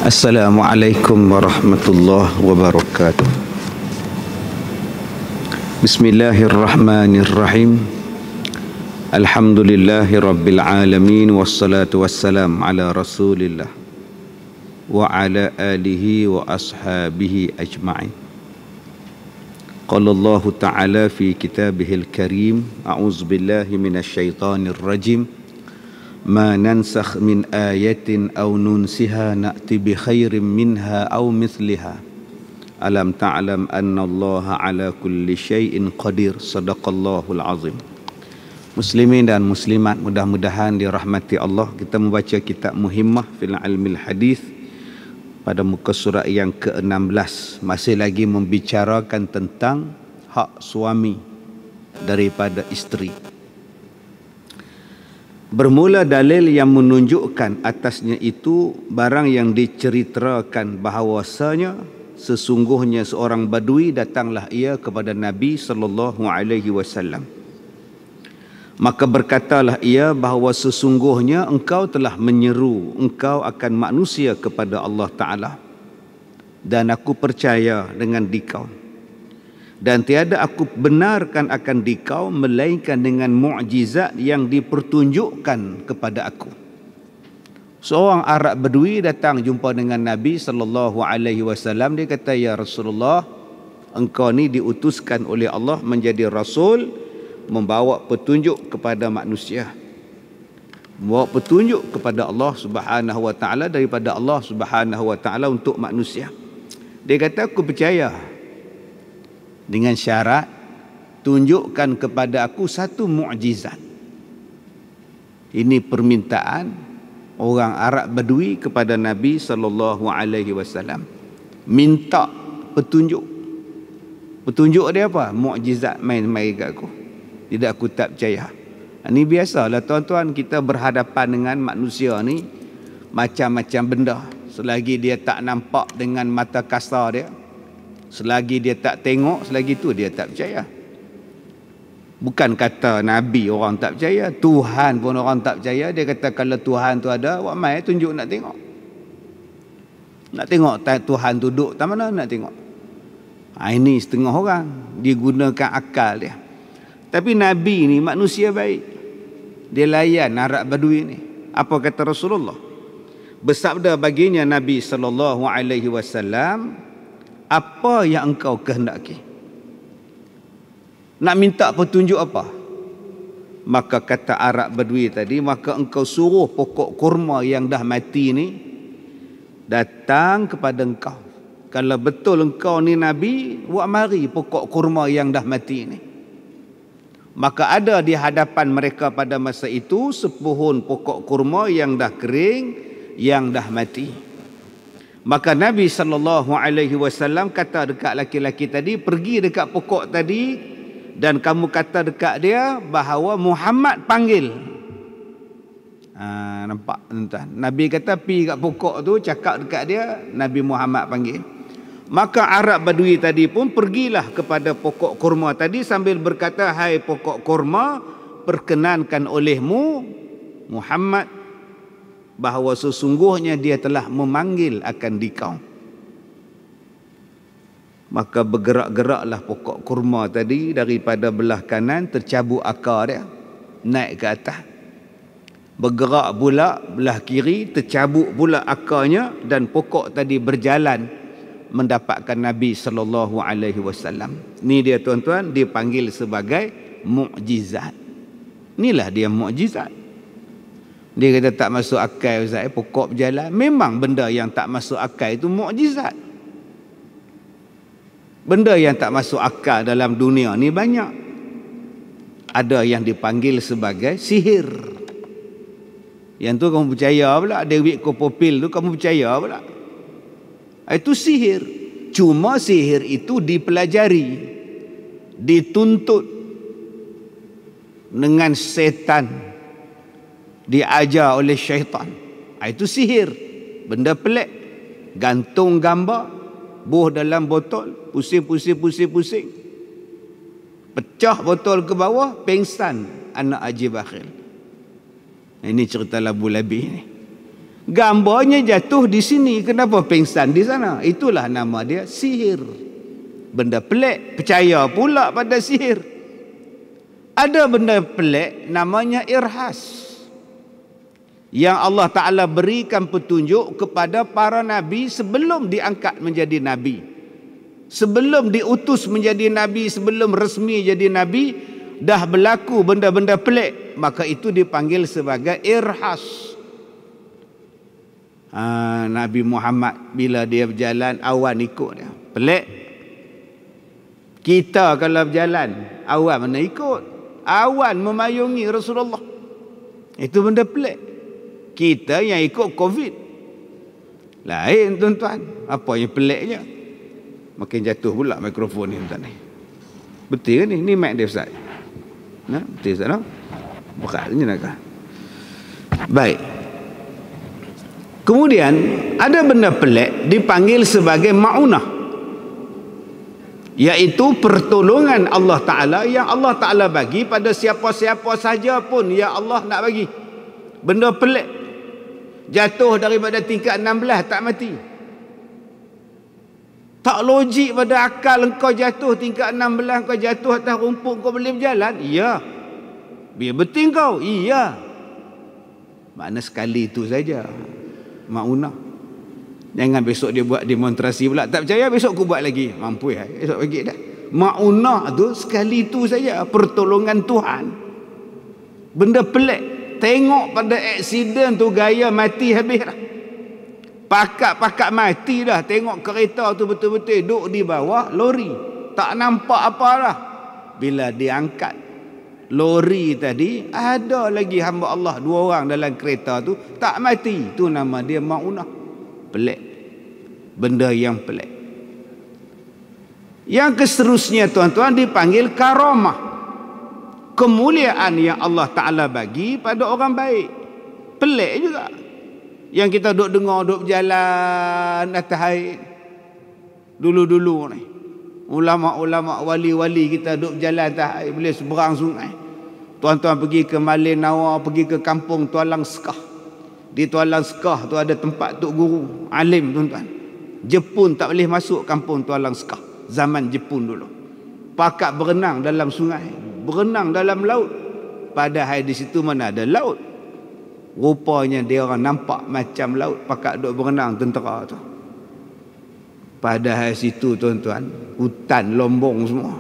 Assalamualaikum warahmatullahi wabarakatuh. Bismillahirrahmanirrahim. Alhamdulillahi rabbil alamin. Wassalatu wassalam ala rasulillah wa ala alihi wa ashabihi ajma'in. Qala Allah ta'ala fi kitabihil karim. A'udzu billahi minasyaitonir rajim. Ma nansakh min ayatin aw nunsiha na'ti bi khairin minha aw mithliha. Alam ta'lam anna Allah ala kulli syai'in qadir. Sadaqallahul azim. Muslimin dan muslimat, mudah-mudahan dirahmati Allah. Kita membaca kitab Muhimmah fil ilmil hadis pada muka surat yang ke-16, masih lagi membicarakan tentang hak suami daripada isteri. Bermula dalil yang menunjukkan atasnya itu barang yang diceritakan bahawasanya sesungguhnya seorang badui datanglah ia kepada Nabi sallallahu alaihi wasallam. Maka berkatalah ia bahawa sesungguhnya engkau telah menyeru engkau akan manusia kepada Allah Ta'ala, dan aku percaya dengan dikau, dan tiada aku benarkan akan dikau melainkan dengan mukjizat yang dipertunjukkan kepada aku. Seorang Arab Badui datang jumpa dengan Nabi sallallahu alaihi wasallam. Dia kata, ya Rasulullah, engkau ni diutuskan oleh Allah menjadi rasul, membawa petunjuk kepada manusia, membawa petunjuk kepada Allah Subhanahu wa taala, daripada Allah Subhanahu wa taala untuk manusia. Dia kata, aku percaya, dengan syarat tunjukkan kepada aku satu mukjizat. Ini permintaan orang Arab Badui kepada Nabi sallallahu alaihi wasallam, minta petunjuk. Petunjuk dia apa? Mukjizat main-main kat aku. Tidak, aku tak percaya. Ini biasalah tuan-tuan, kita berhadapan dengan manusia ni macam-macam benda. Selagi dia tak nampak dengan mata kasar dia, selagi dia tak tengok, selagi tu dia tak percaya. Bukan kata Nabi orang tak percaya, Tuhan pun orang tak percaya. Dia kata kalau Tuhan tu ada, awak mai tunjuk nak tengok. Nak tengok Tuhan tu duduk tak mana nak tengok. Ini setengah orang digunakan akal dia. Tapi Nabi ni manusia baik. Dia layan Arab Badui ni. Apa kata Rasulullah? Bersabda baginya Nabi sallallahu alaihi wasallam, apa yang engkau kehendaki? Nak minta petunjuk apa? Maka kata Arab Badui tadi, maka engkau suruh pokok kurma yang dah mati ni datang kepada engkau. Kalau betul engkau ni Nabi, buat mari pokok kurma yang dah mati ni. Maka ada di hadapan mereka pada masa itu sepuhun pokok kurma yang dah kering, yang dah mati. Maka Nabi sallallahu alaihi wasallam kata dekat laki-laki tadi, pergi dekat pokok tadi dan kamu kata dekat dia bahawa Muhammad panggil. Nampak tuan-tuan? Nabi kata pergi kat pokok tu, cakap dekat dia Nabi Muhammad panggil. Maka Arab Badui tadi pun pergilah kepada pokok kurma tadi sambil berkata, hai pokok kurma, perkenankan olehmu Muhammad bahawa sesungguhnya dia telah memanggil akan dikau. Maka bergerak-geraklah pokok kurma tadi daripada belah kanan, tercabut akar dia, naik ke atas. Bergerak pula belah kiri, tercabut pula akarnya, dan pokok tadi berjalan mendapatkan Nabi sallallahu alaihi wasallam. Ni dia tuan-tuan, dipanggil sebagai mukjizat. Inilah dia mukjizat. Dia kata tak masuk akal Ustaz, pokok berjalan. Memang benda yang tak masuk akal itu mukjizat. Benda yang tak masuk akal dalam dunia ni banyak. Ada yang dipanggil sebagai sihir. Yang tu kamu percaya pula. Dewi Kopopil tu kamu percaya pula. Itu sihir. Cuma sihir itu dipelajari, dituntut dengan setan, diajar oleh syaitan. Itu sihir. Benda pelik. Gantung gambar, buh dalam botol, pusing. Pecah botol ke bawah, pengsan anak Haji Bakhil. Ini cerita Labu Labih ni. Gambarnya jatuh di sini, kenapa pingsan di sana? Itulah nama dia sihir. Benda pelik, percaya pula pada sihir. Ada benda pelik namanya irhas, yang Allah Ta'ala berikan petunjuk kepada para nabi sebelum diangkat menjadi nabi, sebelum diutus menjadi nabi, sebelum resmi jadi nabi, dah berlaku benda-benda pelik, maka itu dipanggil sebagai irhas. Nabi Muhammad bila dia berjalan, awan ikut dia, pelik. Kita kalau berjalan, awan mana ikut? Awan memayungi Rasulullah. Itu benda pelik. Kita yang ikut COVID. Lain tuan-tuan. Apa yang peliknya? Makin jatuh pula mikrofon ni tuan ni. Betul ke ni? Ni mic dia Ustaz. Betul Ustaz no? Bukan ni nak. Baik. Kemudian ada benda pelik dipanggil sebagai ma'unah, iaitu pertolongan Allah Ta'ala yang Allah Ta'ala bagi pada siapa-siapa saja pun yang Allah nak bagi. Benda pelik, jatuh daripada tingkat 16 tak mati. Tak logik pada akal engkau jatuh tingkat 16, kau jatuh atas rumput, kau boleh berjalan? Ya. Biar betul kau? Iya. Makna sekali itu saja ma'unah. Jangan besok dia buat demonstrasi pula, tak percaya besok aku buat lagi. Mampu ya, besok bagi dah. Ma'unah tu sekali itu saja, pertolongan Tuhan. Benda pelik. Tengok pada aksiden tu, gaya mati habis dah. Pakat-pakat mati dah. Tengok kereta tu betul-betul duduk di bawah lori, tak nampak apa dah. Bila diangkat lori tadi, ada lagi hamba Allah 2 orang dalam kereta tu tak mati. Tu nama dia ma'unah. Pelik. Benda yang pelik. Yang keseterusnya tuan-tuan dipanggil karamah. Kemuliaan yang Allah Ta'ala bagi pada orang baik. Pelik juga. Yang kita duk dengar, duk berjalan atas air. Dulu-dulu ni, ulama-ulama, wali-wali kita duk berjalan atas air, boleh seberang sungai. Tuan-tuan pergi ke Malin Nawar, pergi ke kampung Tualang Sekah. Di Tualang Sekah tu ada tempat Tok Guru alim tuan-tuan. Jepun tak boleh masuk kampung Tualang Sekah zaman Jepun dulu. Pakat berenang dalam sungai, berenang dalam laut. Padahal di situ mana ada laut. Rupanya dia orang nampak macam laut, pakat duk berenang tentera tu. Padahal situ tuan-tuan hutan lombong semua.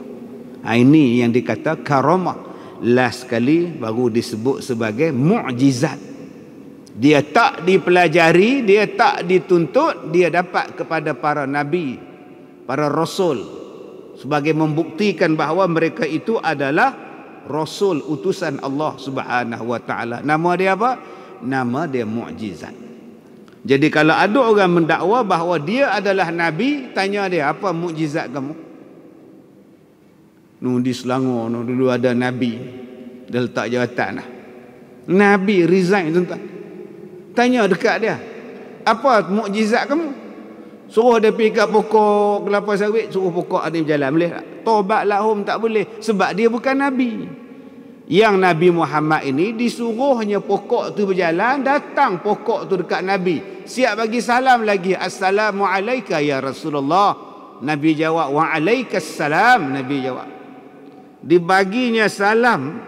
Ini yang dikata karamah. Last sekali baru disebut sebagai mukjizat. Dia tak dipelajari, dia tak dituntut, dia dapat kepada para nabi, para rasul, sebagai membuktikan bahawa mereka itu adalah rasul utusan Allah Subhanahu wa taala. Nama dia apa? Nama dia mukjizat. Jadi kalau ada orang mendakwa bahawa dia adalah nabi, tanya dia, apa mukjizat kamu? Di Selangor dulu ada nabi, dia letak jawatan lah. Nabi resign tuan-tuan. Tanya dekat dia, apa mukjizat kamu? Suruh dia pergi kat pokok kelapa sawit, suruh pokok ada berjalan, boleh tak? Tobat lahum tak boleh, sebab dia bukan nabi. Yang Nabi Muhammad ini disuruhnya pokok tu berjalan, datang pokok tu dekat Nabi, siap bagi salam lagi, Assalamualaikum ya Rasulullah. Nabi jawab, Waalaikumsalam. Nabi jawab. Dibaginya salam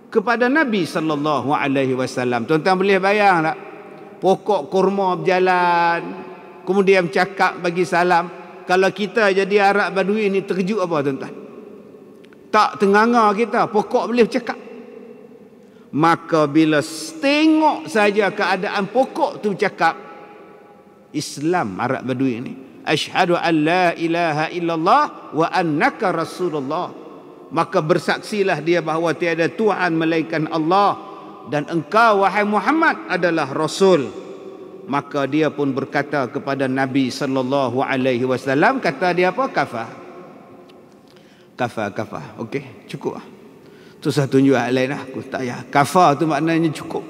kepada Nabi sallallahu alaihi wasallam. Tuan-tuan boleh bayang tak? Pokok kurma berjalan, kemudian cakap bagi salam. Kalau kita jadi Arab Badui ni terkejut apa tuan-tuan? Tak tenganga kita, pokok boleh bercakap. Maka bila tengok saja keadaan pokok tu bercakap, Islam Arab Badui ni, asyhadu an la ilaha illallah wa annaka rasulullah. Maka bersaksilah dia bahawa tiada Tuhan melainkan Allah, dan engkau wahai Muhammad adalah rasul. Maka dia pun berkata kepada Nabi sallallahu alaihi wasallam, kata dia apa? Kafah. Okey, cukup lah. Tu saya tunjuk ayat lain lah. Aku tak payah. Kafah tu maknanya cukup.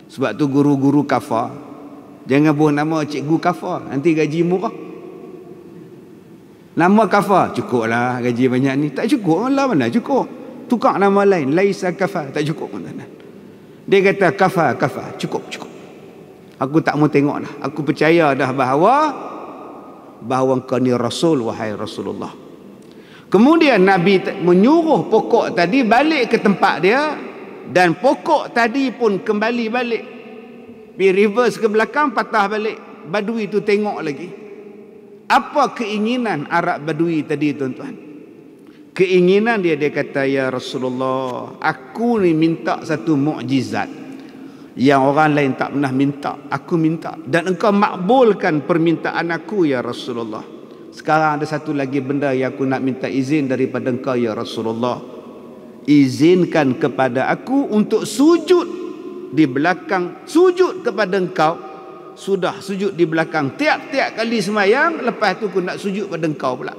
Sebab tu guru-guru kafah, jangan buat nama cikgu kafah, nanti gaji murah. Nama kafah, cukup lah gaji banyak ni. Tak cukup lah, mana cukup. Tukar nama lain, laisa kafah, tak cukup. Dia kata kafah, cukup. Aku tak mau tengok dah. Aku percaya dah bahawa engkau ni Rasul, wahai Rasulullah. Kemudian Nabi menyuruh pokok tadi balik ke tempat dia, dan pokok tadi pun kembali balik. Pergi reverse ke belakang, patah balik. Badui tu tengok lagi. Apa keinginan Arab Badui tadi, tuan-tuan? Keinginan dia kata, ya Rasulullah, aku ni minta satu mukjizat yang orang lain tak pernah minta. Aku minta, dan engkau makbulkan permintaan aku, ya Rasulullah. Sekarang ada satu lagi benda yang aku nak minta izin daripada engkau, ya Rasulullah. Izinkan kepada aku untuk sujud di belakang, sujud kepada engkau. Sudah sujud di belakang tiap-tiap kali semayang, lepas tu aku nak sujud pada engkau pula.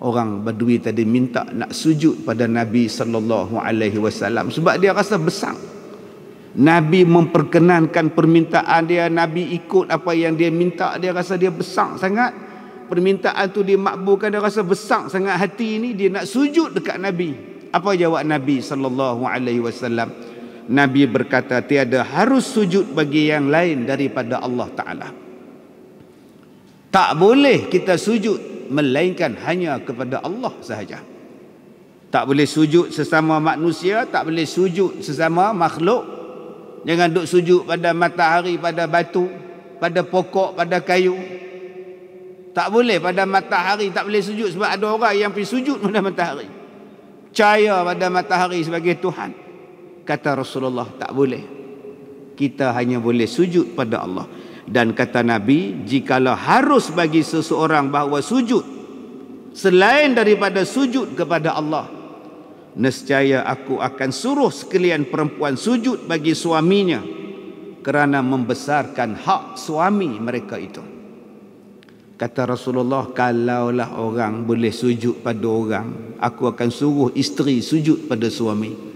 Orang Badui tadi minta nak sujud pada Nabi sallallahu alaihi wasallam sebab dia rasa besar. Nabi memperkenankan permintaan dia, Nabi ikut apa yang dia minta, dia rasa dia besar sangat. Permintaan tu dia makbulkan, dia rasa besar sangat hati ini, dia nak sujud dekat Nabi. Apa jawab Nabi sallallahu alaihi wasallam? Nabi berkata, tiada harus sujud bagi yang lain daripada Allah Ta'ala. Tak boleh kita sujud melainkan hanya kepada Allah sahaja. Tak boleh sujud sesama manusia, tak boleh sujud sesama makhluk. Jangan duk sujud pada matahari, pada batu, pada pokok, pada kayu. Tak boleh pada matahari, tak boleh sujud sebab ada orang yang pergi sujud pada matahari. Percaya pada matahari sebagai Tuhan. Kata Rasulullah, tak boleh. Kita hanya boleh sujud pada Allah. Dan kata Nabi, jikalau harus bagi seseorang bahawa sujud selain daripada sujud kepada Allah, nescaya aku akan suruh sekalian perempuan sujud bagi suaminya kerana membesarkan hak suami mereka itu. Kata Rasulullah, kalaulah orang boleh sujud pada orang, aku akan suruh isteri sujud pada suami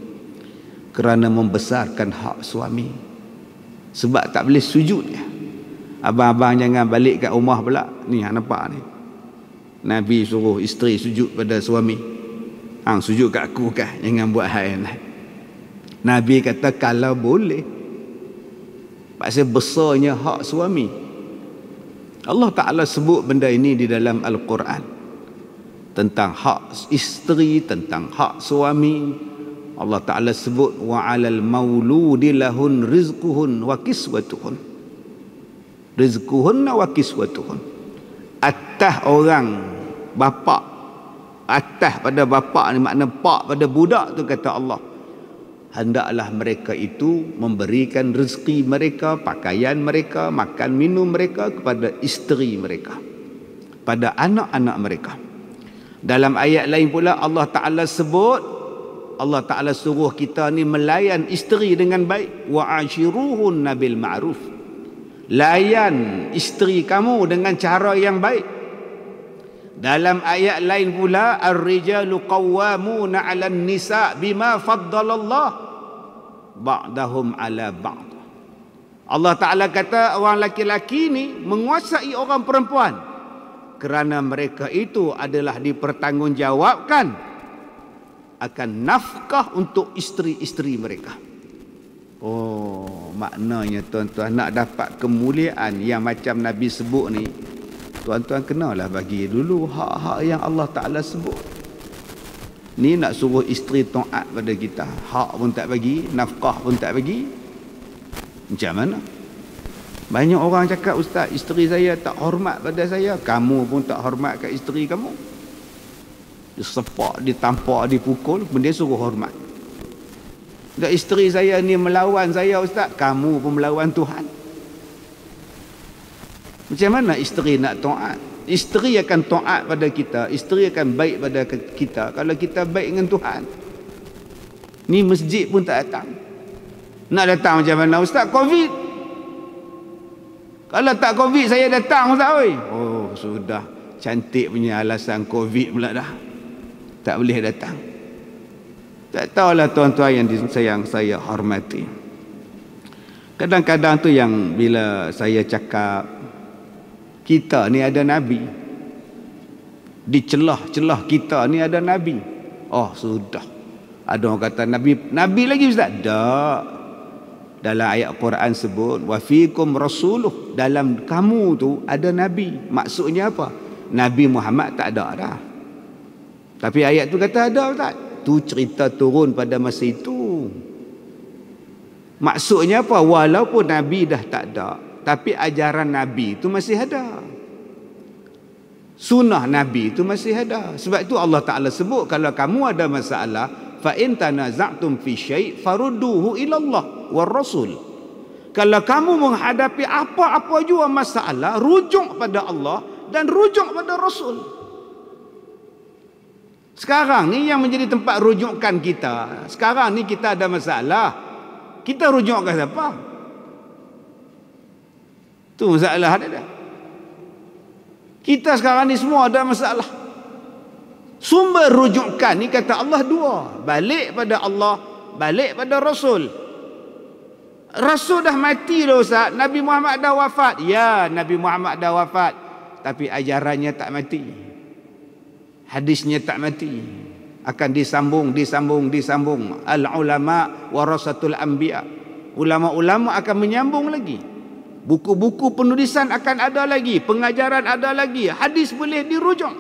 kerana membesarkan hak suami. Sebab tak boleh sujud ya. Abang-abang jangan balik kat rumah pula. Ni nampak ni, Nabi suruh isteri sujud pada suami. Hang sujud kat aku kah? Jangan buat hal lain. Nabi kata kalau boleh. Pasal besarnya hak suami. Allah Ta'ala sebut benda ini di dalam Al-Quran. Tentang hak isteri, tentang hak suami. Allah Ta'ala sebut wa 'alal mauludi lahun rizquhun wa kiswatuhun. Rizquhunna wa kiswatuhun. Atas orang bapa, atas pada bapa ni makna pak pada budak tu, kata Allah, hendaklah mereka itu memberikan rezeki mereka, pakaian mereka, makan minum mereka kepada isteri mereka, pada anak-anak mereka. Dalam ayat lain pula Allah Ta'ala sebut, Allah Ta'ala suruh kita ni melayan isteri dengan baik. Wa ashiruhunna bil ma'ruf. Layan isteri kamu dengan cara yang baik. Dalam ayat lain pula, ar-rijalu qawwamuna 'alan nisa bima faddalallah ba'dahum 'ala ba'd. Allah Ta'ala kata orang laki-laki ni menguasai orang perempuan kerana mereka itu adalah dipertanggungjawabkan akan nafkah untuk isteri-isteri mereka. Oh, maknanya tuan-tuan nak dapat kemuliaan yang macam Nabi sebut ni, tuan-tuan kenalah bagi dulu hak-hak yang Allah Ta'ala sebut. Ni nak suruh isteri taat pada kita, hak pun tak bagi, nafkah pun tak bagi. Macam mana? Banyak orang cakap, ustaz, isteri saya tak hormat pada saya. Kamu pun tak hormat kat isteri kamu. Disepak, ditampak, dipukul, kemudian suruh hormat. Dan isteri saya ni melawan saya, ustaz. Kamu pun melawan Tuhan. Macam mana isteri nak taat? Isteri akan taat pada kita, isteri akan baik pada kita kalau kita baik dengan Tuhan. Ni masjid pun tak datang. Nak datang macam mana, ustaz? Covid. Kalau tak Covid saya datang, ustaz. Oi. Oh, sudah. Cantik punya alasan Covid pula dah. Tak boleh datang. Tak tahulah tuan-tuan yang disayang saya hormati. Kadang-kadang tu yang bila saya cakap kita ni ada Nabi, di celah-celah kita ni ada Nabi. Oh sudah. Ada orang kata Nabi lagi ustaz? Tak. Dalam ayat Quran sebut wa fikum rasuluh, dalam kamu tu ada nabi. Maksudnya apa? Nabi Muhammad tak ada dah. Tapi ayat tu kata ada tak? Tu cerita turun pada masa itu. Maksudnya apa? Walaupun nabi dah tak ada, tapi ajaran nabi itu masih ada. Sunnah nabi itu masih ada. Sebab itu Allah Taala sebut kalau kamu ada masalah, fa in tanaza'tum fi syai' farudduhu ila Allah war rasul. Kalau kamu menghadapi apa-apa jua masalah, rujuk pada Allah dan rujuk pada Rasul. Sekarang ni yang menjadi tempat rujukan kita. Sekarang ni kita ada masalah, kita rujuk ke siapa? Tu masalah ada. Kita sekarang ni semua ada masalah. Sumber rujukan ni kata Allah dua. Balik pada Allah, balik pada Rasul. Rasul dah mati dah Ustaz. Nabi Muhammad dah wafat. Ya, Nabi Muhammad dah wafat. Tapi ajarannya tak mati. Hadisnya tak mati. Akan disambung. Al-ulama warasatul anbiya. Ulama-ulama akan menyambung lagi. Buku-buku penulisan akan ada lagi. Pengajaran ada lagi. Hadis boleh dirujuk.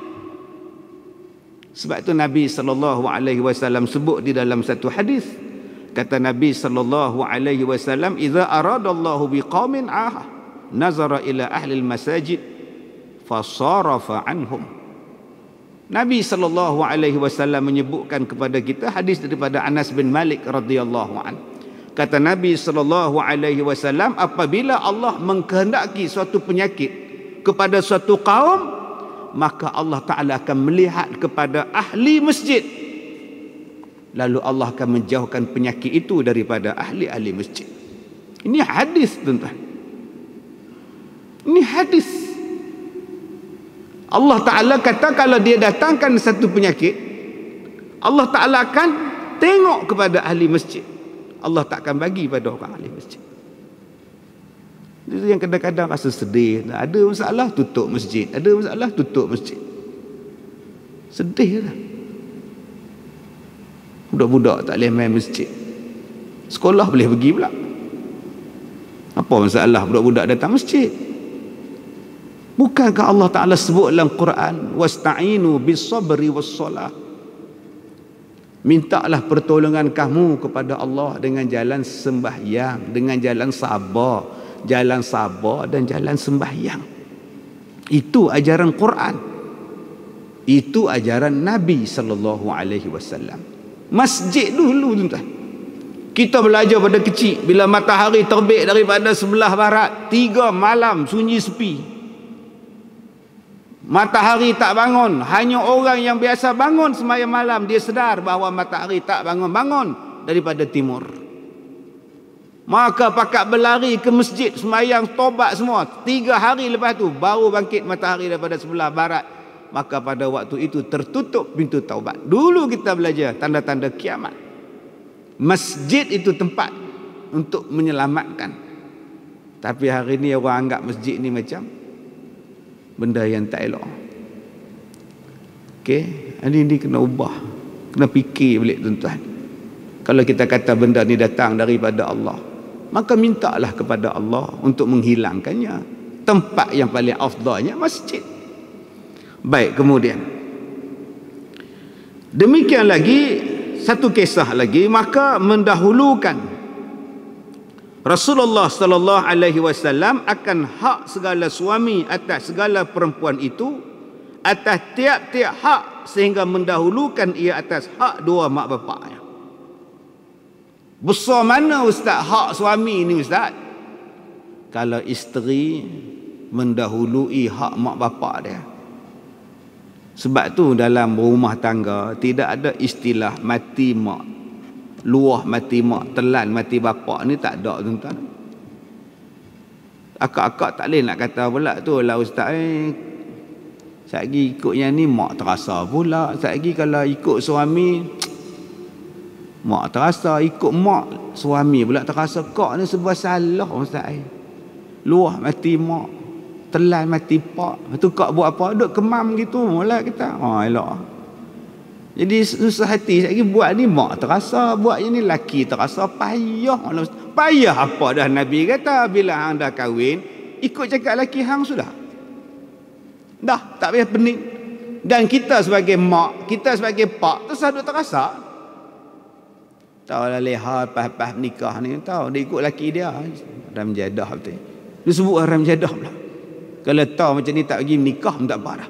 Sebab itu Nabi SAW sebut di dalam satu hadis. Kata Nabi SAW, "Idza aradallahu biqaumin nazara ila ahli al-masajid fasarafa anhum." Nabi SAW menyebutkan kepada kita hadis daripada Anas bin Malik radhiyallahu anhu. Kata Nabi SAW, apabila Allah mengkehendaki suatu penyakit kepada suatu kaum, maka Allah Ta'ala akan melihat kepada ahli masjid, lalu Allah akan menjauhkan penyakit itu daripada ahli-ahli masjid. Ini hadis, tuan-tuan. Ini hadis. Allah Ta'ala kata kalau dia datangkan satu penyakit, Allah Ta'ala akan tengok kepada ahli masjid. Allah tak akan bagi pada orang ahli masjid. Itu yang kadang-kadang rasa sedih. Ada masalah, tutup masjid. Ada masalah, tutup masjid. Sedih lah. Budak-budak tak boleh main masjid. Sekolah boleh pergi pula. Apa masalah budak-budak datang masjid? Bukankah Allah Ta'ala sebut dalam Quran, wasta'inu bis-sabri was-salah. Mintalah pertolongan kamu kepada Allah dengan jalan sembahyang, dengan jalan sabar dan jalan sembahyang. Itu ajaran Quran. Itu ajaran Nabi SAW. Masjid dulu, tuan-tuan. Kita belajar pada kecil, bila matahari terbit daripada sebelah barat, 3 malam sunyi sepi. Matahari tak bangun. Hanya orang yang biasa bangun sembahyang malam, dia sedar bahawa matahari tak bangun-bangun daripada timur. Maka pakat berlari ke masjid, sembahyang, tobat semua. 3 hari lepas tu baru bangkit matahari daripada sebelah barat. Maka pada waktu itu tertutup pintu taubat. Dulu kita belajar tanda-tanda kiamat. Masjid itu tempat untuk menyelamatkan. Tapi hari ini orang anggap masjid ni macam benda yang tak elok. Okey, ini kena ubah. Kena fikir balik, tuan-tuan. Kalau kita kata benda ni datang daripada Allah, maka mintalah kepada Allah untuk menghilangkannya. Tempat yang paling afdalnya masjid. Baik, kemudian demikian lagi satu kisah lagi, maka mendahulukan Rasulullah sallallahu alaihi wasallam akan hak segala suami atas segala perempuan itu, atas tiap-tiap hak, sehingga mendahulukan ia atas hak dua mak bapaknya. Besar mana ustaz hak suami ni ustaz? Kalau isteri mendahului hak mak bapak dia. Sebab tu dalam rumah tangga tidak ada istilah mati mak, luah mati mak, telan mati bapak, ni tak ada, tuan-tuan. Akak-akak tak boleh nak kata pula tu lah ustaz, satgi ikut yang ni mak terasa pula, satgi kalau ikut suami mak terasa, ikut mak suami pula terasa. Kak ni sebuah salah ustaz. Luah mati mak, telan mati pak. Tu kak buat apa? Duk kemam gitu mula kita. Elok. Jadi susah hati lagi buat ni mak terasa, buat yang ni laki terasa, payah. Payah apa dah Nabi kata, bila hang dah kahwin, ikut cakap laki hang sudah. Dah, tak payah pening. Dan kita sebagai mak, kita sebagai pak, terus duk terasa. Tahu lah leha pas nikah ni, tahu dia ikut laki dia. Ram jadah betul. Dia sebut ram jadah pula. Kalau tahu macam ni tak pergi nikah pun tak apa dah.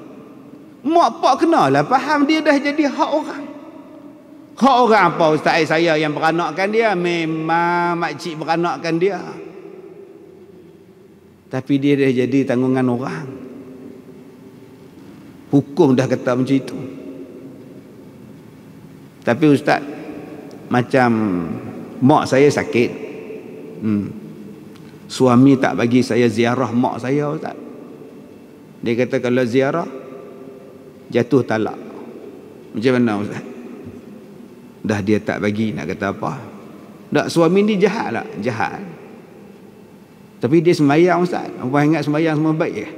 Mak pak kenalah faham dia dah jadi hak orang. Hak orang apa ustaz saya yang beranakkan dia, memang makcik beranakkan dia. Tapi dia dah jadi tanggungan orang. Hukum dah kata macam itu. Tapi ustaz, macam mak saya sakit. Suami tak bagi saya ziarah mak saya ustaz. Dia kata kalau ziarah jatuh talak. Macam mana ustaz? Dah dia tak bagi, nak kata apa? Tak, suami ni jahat lah, jahat. Tapi dia sembahyang ustaz. Apa ingat sembahyang semua baik ke?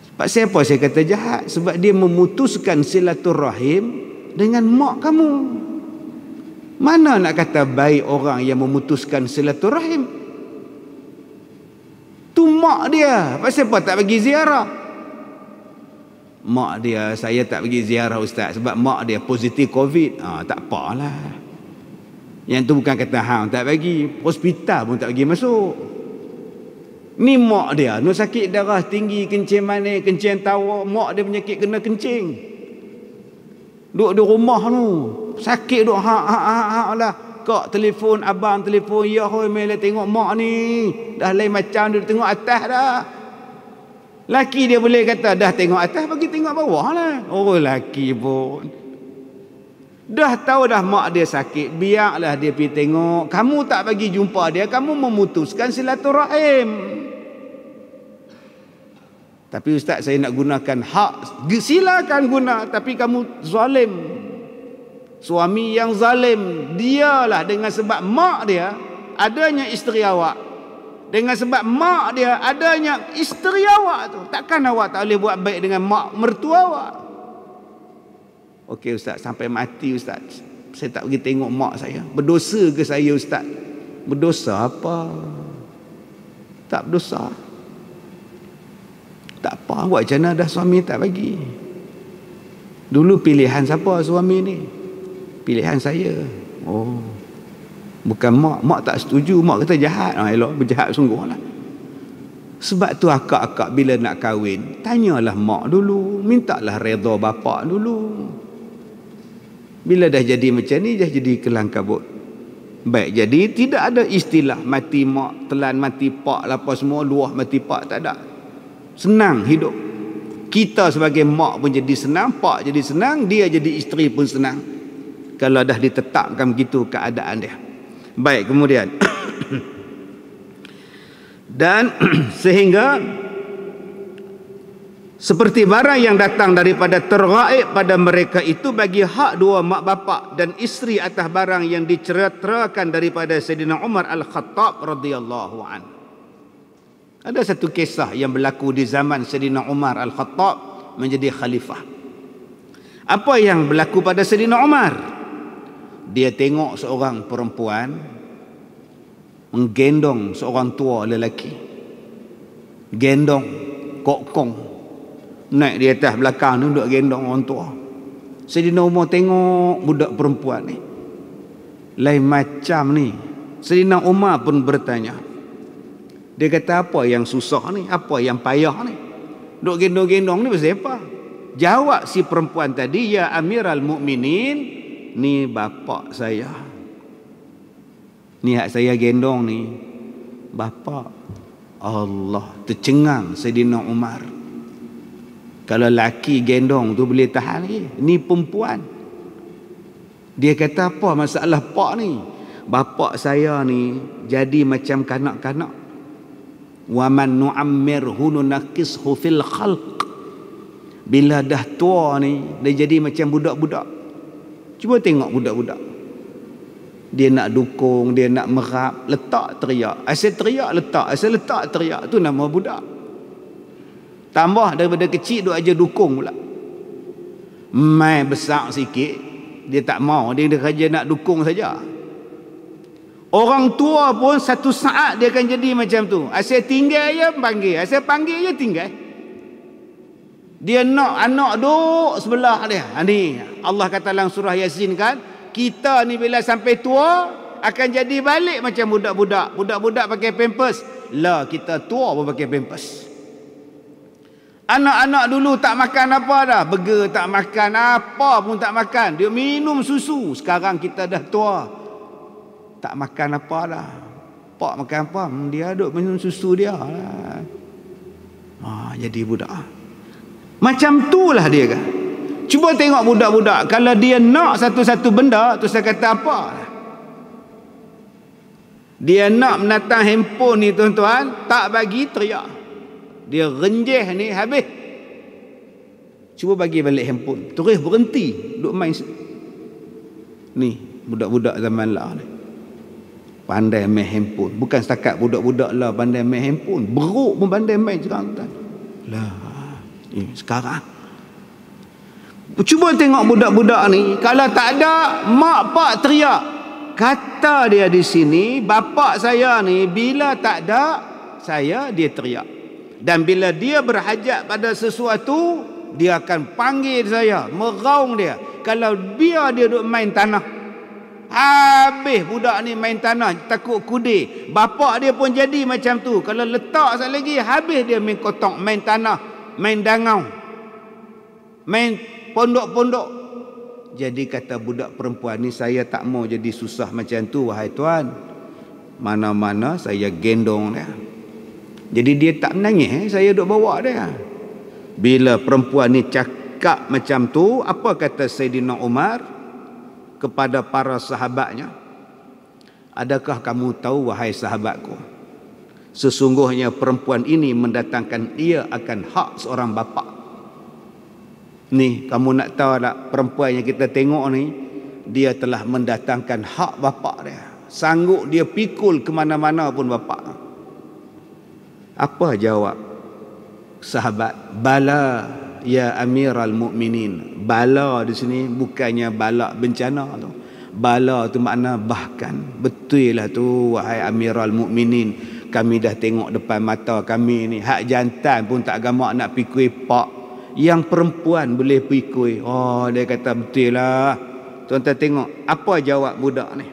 Sebab siapa saya kata jahat? Sebab dia memutuskan silaturahim dengan mak kamu. Mana nak kata baik orang yang memutuskan silaturahim? Tu mak dia. Pasal apa tak bagi ziarah? Mak dia, saya tak pergi ziarah ustaz sebab mak dia positif COVID. Tak apalah. Yang tu bukan kata hang tak bagi, hospital pun tak bagi masuk. Ni mak dia, nak sakit darah tinggi, kencing manis, kencing tawa, mak dia penyakit kena kencing. Duduk di rumah tu, sakit duk lah. Kak telefon, abang telefon, ya hoi mele tengok mak ni. Dah lain macam dia tengok atas dah. Laki dia boleh kata dah tengok atas bagi tengok bawah lah. Oh laki pun dah tahu dah mak dia sakit, biarlah dia pergi tengok. Kamu tak bagi jumpa dia, kamu memutuskan silaturahim. Tapi ustaz saya nak gunakan hak, silakan guna, tapi kamu zalim. Suami yang zalim, dialah dengan sebab mak dia adanya isteri awak. Dengan sebab mak dia adanya isteri awak tu. Takkan awak tak boleh buat baik dengan mak mertua awak? Okey ustaz, sampai mati ustaz saya tak pergi tengok mak saya. Berdosa ke saya ustaz? Berdosa apa? Tak berdosa. Tak apa, buat macam mana dah suami tak bagi. Dulu pilihan siapa suami ni? Pilihan saya. Oh, bukan mak. Mak tak setuju. Mak kata jahat. Elok, berjahat sungguh lah. Sebab tu akak-akak bila nak kahwin, tanyalah mak dulu. Mintalah redha bapak dulu. Bila dah jadi macam ni, dah jadi kelang kabut. Baik, jadi tidak ada istilah mati mak, telan mati pak, apa semua, luah mati pak, tak ada. Senang hidup. Kita sebagai mak pun jadi senang, pak jadi senang, dia jadi isteri pun senang. Kalau dah ditetapkan begitu keadaan dia. Baik, kemudian dan sehingga seperti barang yang datang daripada tergaib pada mereka itu bagi hak dua mak bapak dan isteri atas barang yang diceritakan daripada Sayyidina Umar Al-Khattab radhiyallahu an. Ada satu kisah yang berlaku di zaman Sayyidina Umar Al-Khattab menjadi khalifah. Apa yang berlaku pada Sayyidina Umar? Dia tengok seorang perempuan menggendong seorang tua lelaki. Gendong, kokong. Naik di atas belakang ni duduk gendong orang tua. Sayyidina Umar tengok budak perempuan ni. Lain macam ni. Sayyidina Umar pun bertanya. Dia kata apa yang susah ni? Apa yang payah ni? Duduk gendong-gendong ni pasal apa? Jawab si perempuan tadi, ya Amiral Mukminin, ni bapak saya. Ni hak saya gendong ni. Bapak. Allah, tercengang Sayyidina Umar. Kalau laki gendong tu boleh tahan lagi. Ni perempuan. Dia kata apa masalah pak ni? Bapak saya ni jadi macam kanak-kanak. Wa man nu'ammirhu nunaqishu fil khalq. Bila dah tua ni, dia jadi macam budak-budak. Cuba tengok budak-budak. Dia nak dukung, dia nak merap, letak teriak. Asal teriak letak, asal letak teriak. Tu nama budak. Tambah daripada kecil duk aja dukung pula. Mai besar sikit, dia tak mau, dia kerja nak dukung saja. Orang tua pun satu saat dia akan jadi macam tu. Asyik tinggal je panggil, asyik panggil je tinggal. Dia nak anak duduk sebelah dia. Ni Allah kata dalam surah Yasin kan, kita ni bila sampai tua akan jadi balik macam budak-budak. Budak-budak pakai pampers. Lah kita tua pun pakai pampers. Anak-anak dulu tak makan apa dah. Burger tak makan, apa pun tak makan. Dia minum susu. Sekarang kita dah tua, tak makan apa dah. Pak makan apa? Dia duduk minum susu dia lah. Jadi budak. Macam tu lah dia kan. Cuba tengok budak-budak. Kalau dia nak satu-satu benda, tu saya kata apa? Dia nak menatang handphone ni tuan-tuan, tak bagi teriak. Dia renjeh ni habis. Cuba bagi balik handphone. Terus berhenti duk main. Ni budak-budak zaman lah ni. Pandai main handphone. Bukan setakat budak-budak lah pandai main handphone. Beruk pun pandai main sekarang. Lah, sekarang. Cuba tengok budak-budak ni. Kalau tak ada, mak pak teriak. Kata dia di sini, bapak saya ni bila tak ada, dia teriak. Dan bila dia berhajat pada sesuatu, dia akan panggil saya, meraung dia. Kalau biar dia duduk main tanah, habis budak ni main tanah, takut kudir. Bapak dia pun jadi macam tu. Kalau letak sekali lagi, habis dia main kotak, main tanah, main dangau, main pondok-pondok. Jadi kata budak perempuan ni, saya tak mau jadi susah macam tu wahai tuan. Mana-mana saya gendong dia. Jadi dia tak menangis, saya duk bawa dia. Bila perempuan ni cakap macam tu, apa kata Sayyidina Umar kepada para sahabatnya? Adakah kamu tahu wahai sahabatku, sesungguhnya perempuan ini mendatangkan ia akan hak seorang bapa. Ni kamu nak tahu tak, perempuan yang kita tengok ni, dia telah mendatangkan hak bapa dia. Sanggup dia pikul ke mana-mana pun bapa. Apa jawab sahabat? Bala ya Amiral Mukminin. Bala di sini bukannya bala bencana tu. Bala tu makna bahkan. Betul lah tu wahai Amiral Mukminin. Kami dah tengok depan mata kami ni. Hak jantan pun tak gamak nak pikui pak. Yang perempuan boleh pikui. Oh, dia kata betul lah. Tuan-tuan tengok apa jawab budak ni.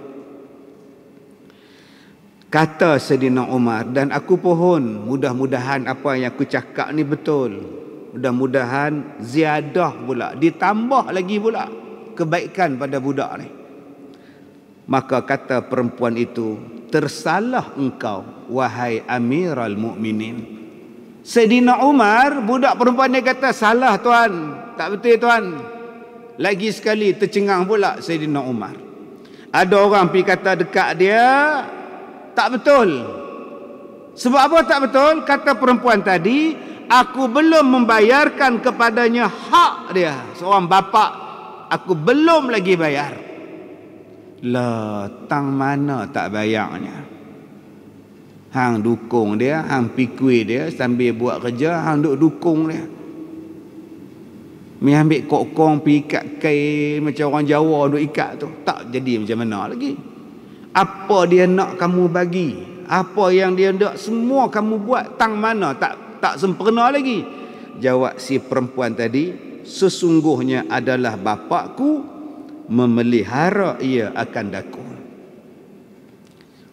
Kata Sayyidina Umar, dan aku pohon mudah-mudahan apa yang aku cakap ni betul. Mudah-mudahan ziyadah pula, ditambah lagi pula kebaikan pada budak ni. Maka kata perempuan itu, tersalah engkau wahai Amiral Mukminin. Sayyidina Umar, budak perempuan dia kata, salah tuan, tak betul tuan. Lagi sekali tercengang pula Sayyidina Umar. Ada orang pergi kata dekat dia, tak betul. Sebab apa tak betul? Kata perempuan tadi, aku belum membayarkan kepadanya hak dia. Seorang bapa, aku belum lagi bayar. Lah, tang mana tak bayarnya? Hang dukung dia, hang pikui dia sambil buat kerja, hang duk dukung dia. Mi ambil kokong pi ikat kain macam orang Jawa duk ikat tu. Tak jadi macam mana lagi? Apa dia nak kamu bagi? Apa yang dia nak semua kamu buat, tang mana tak sempurna lagi? Jawab si perempuan tadi, sesungguhnya adalah bapakku memelihara ia akan daku.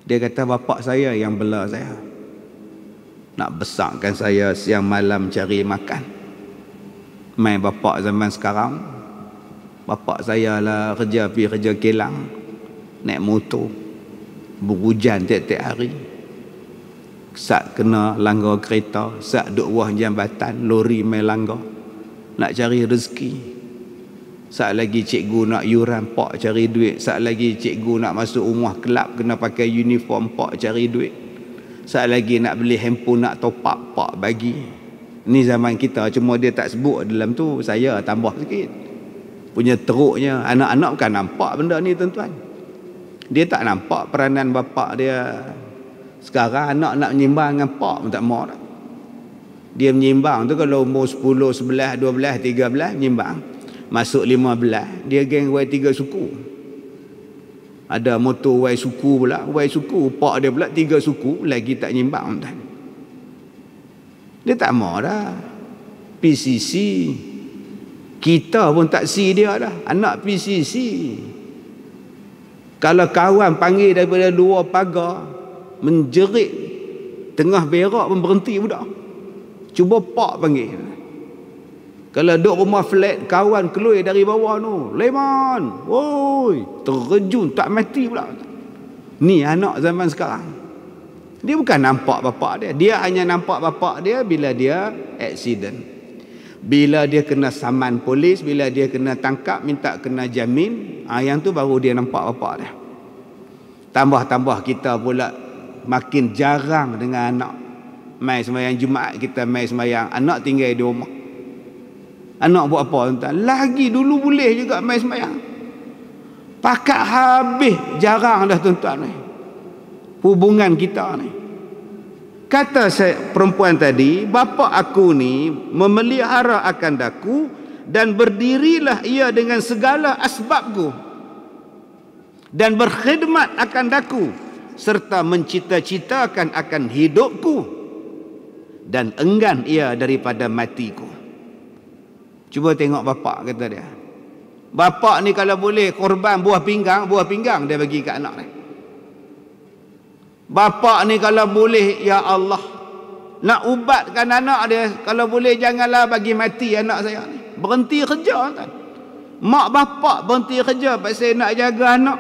Dia kata bapak saya yang bela saya. Nak besarkan saya siang malam cari makan. Main bapak zaman sekarang. Bapak saya lah pergi kerja kilang. Naik motor. Berhujan tiap-tiap hari. Sat kena langgar kereta. Sat duk wah jambatan. Lori main langgar. Nak cari rezeki. Saat lagi cikgu nak yuran, pak cari duit. Saat lagi cikgu nak masuk rumah kelab, kena pakai uniform, pak cari duit. Saat lagi nak beli handphone, nak top up, pak bagi. Ni zaman kita, cuma dia tak sebut dalam tu. Saya tambah sikit. Punya teruknya, anak-anak bukan nampak benda ni tuan-tuan. Dia tak nampak peranan bapak dia. Sekarang anak nak menyimbang dengan pak pun tak mau. Dia menyimbang tu kalau umur 10, 11, 12, 13 menyimbang. Masuk 15, dia geng Y3 suku. Ada motor wai suku pula, wai suku, pak dia pula 3 suku, lagi tak nyimbang tuan. Dia tak mau dah. PCC. Kita pun tak si dia dah, anak PCC. Kalau kawan panggil daripada luar pagar, menjerit tengah berak pun berhenti budak. Cuba pak panggil. Kalau duduk rumah flat, kawan keluar dari bawah tu, Leman, woi, terjun tak mati pula. Ni anak zaman sekarang. Dia bukan nampak bapak dia, dia hanya nampak bapak dia bila dia accident, bila dia kena saman polis, bila dia kena tangkap minta kena jamin. Yang tu baru dia nampak bapak dia. Tambah-tambah kita pula makin jarang dengan anak. Mai sembahyang Jumaat kita mai sembahyang, anak tinggal di rumah. Anak buat apa tuan? Lagi dulu boleh juga mai sembahyang. Pakat habis jarang dah tuan-tuan ni. Hubungan kita ni. Kata saya perempuan tadi, bapa aku ni memelihara akan daku dan berdirilah ia dengan segala asbabku dan berkhidmat akan daku serta mencita-citakan akan hidupku dan enggan ia daripada matiku. Cuba tengok bapak, kata dia. Bapak ni kalau boleh korban buah pinggang dia bagi kat anak ni. Bapak ni kalau boleh, ya Allah, nak ubatkan anak dia, kalau boleh janganlah bagi mati anak saya ni. Berhenti kerja kan. Mak bapak berhenti kerja pasal nak jaga anak.